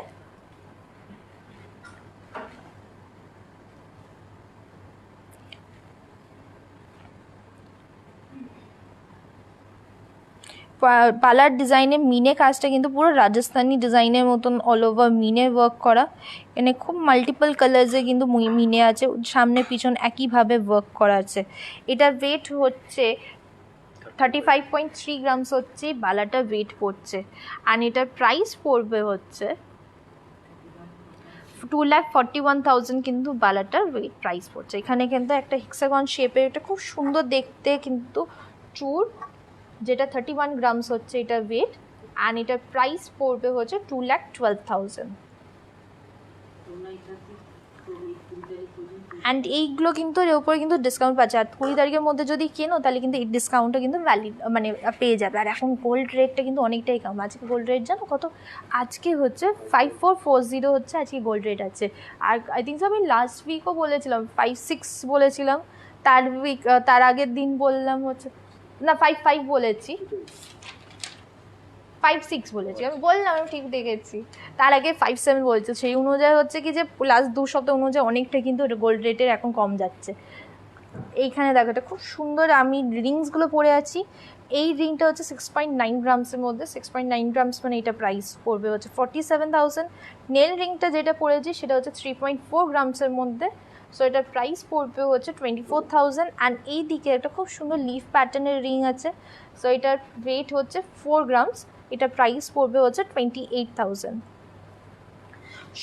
পালার ডিজাইনে মিনে কাজটা কিন্তু পুরো রাজস্থানি ডিজাইনের মতন অল ওভার মিনে ওয়ার্ক করা। এখানে খুব মাল্টিপল কালার্সে কিন্তু মিনে আছে, সামনে পিছন একইভাবে ওয়ার্ক করা আছে। এটার ওয়েট হচ্ছে 35.3 গ্রামস হচ্ছে বালাটা ওয়েট পড়ছে, আর এটার প্রাইস পড়বে হচ্ছে 2,41,000 কিন্তু বালাটার ওয়েট প্রাইস পড়ছে। এখানে কিন্তু একটা হেক্সাগন শেপের একটা খুব সুন্দর দেখতে কিন্তু চূড়, যেটা 31 গ্রামস হচ্ছে এটা ওয়েট, অ্যান্ড এটার প্রাইস পড়বে হচ্ছে 2,12,000। অ্যান্ড এইগুলো কিন্তু এর উপরে কিন্তু ডিসকাউন্ট পাচ্ছে, আর 20 তারিখের মধ্যে যদি কেনো তাহলে কিন্তু এই ডিসকাউন্টটা কিন্তু ভ্যালিড মানে পেয়ে যাবে। আর এখন গোল্ড রেটটা কিন্তু অনেকটাই কম। আজকে গোল্ড রেট জানো কত? আজকে হচ্ছে 5440 হচ্ছে আজকে গোল্ড রেট আছে। আর আই থিঙ্ক আমি লাস্ট উইকও বলেছিলাম 56 বলেছিলাম, তার আগের দিন বললাম হচ্ছে না 55 বলেছি, 56 বলেছি, আমি বললাম আমি ঠিক দেখেছি। তার আগে 57 বলছে, সেই অনুযায়ী হচ্ছে কি যে লাস্ট 2 সপ্তাহ অনুযায়ী অনেকটা কিন্তু গোল্ড রেটের এখন কম যাচ্ছে। এইখানে দেখো এটা খুব সুন্দর আমি রিংসগুলো পরে আছি। এই রিংটা হচ্ছে 6.9 গ্রামসের মধ্যে, 6.9 গ্রামস মানে এটা প্রাইস পড়বে হচ্ছে 47,000। নেল রিংটা যেটা পরেছি সেটা হচ্ছে 3.4 গ্রামসের মধ্যে, সো এটার প্রাইস পড়বে হচ্ছে 24,000। অ্যান্ড এই দিকে একটা খুব সুন্দর লিফ প্যাটার্নের রিং আছে, সো এটার ওয়েট হচ্ছে 4 গ্রামস, এটা প্রাইস পড়বে হচ্ছে 28,000।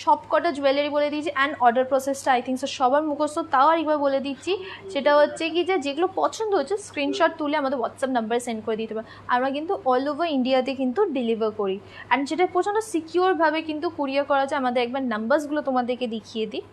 সব কটা জুয়েলারি বলে দিয়েছি, অ্যান্ড অর্ডার প্রসেসটা আই থিঙ্ক সবার মুখস্থ, তাও আরেকবার বলে দিচ্ছি। সেটা হচ্ছে কি যে যেগুলো পছন্দ হচ্ছে স্ক্রিনশট তুলে আমাদের হোয়াটসঅ্যাপ নাম্বারে সেন্ড করে দিতে পারে। আমরা কিন্তু অল ওভার ইন্ডিয়াতে কিন্তু ডেলিভার করি, অ্যান্ড সেটা প্রচণ্ড সিকিওরভাবে কিন্তু কুরিয়ার করা যায়। আমাদের একবার নাম্বারসগুলো তোমাদেরকে দেখিয়ে দিই।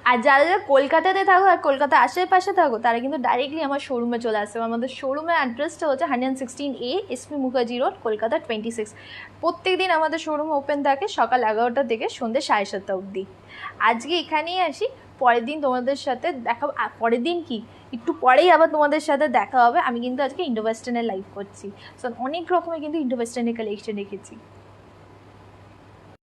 আর যারা যারা কলকাতাতে থাকো আর কলকাতার আশেপাশে থাকো তারা কিন্তু ডাইরেক্টলি আমার শোরুমে চলে আসবে। আমাদের শোরুমের অ্যাড্রেসটা হচ্ছে 116A SP Mukherjee road, Kolkata 26। প্রত্যেক দিন আমাদের শোরুম ওপেন থাকে সকাল 11টা থেকে সন্ধ্যে 7:30 অবধি। আজকে এখানেই আসি, পরের দিন তোমাদের সাথে দেখা, পরের দিন কি একটু পরেই আবার তোমাদের সাথে দেখা হবে। আমি কিন্তু আজকে ইন্ডো ওয়েস্টার্নের লাইভ করছি, সো অনেক রকমের কিন্তু ইন্ডো ওয়েস্টার্নের কালেকশন রেখেছি।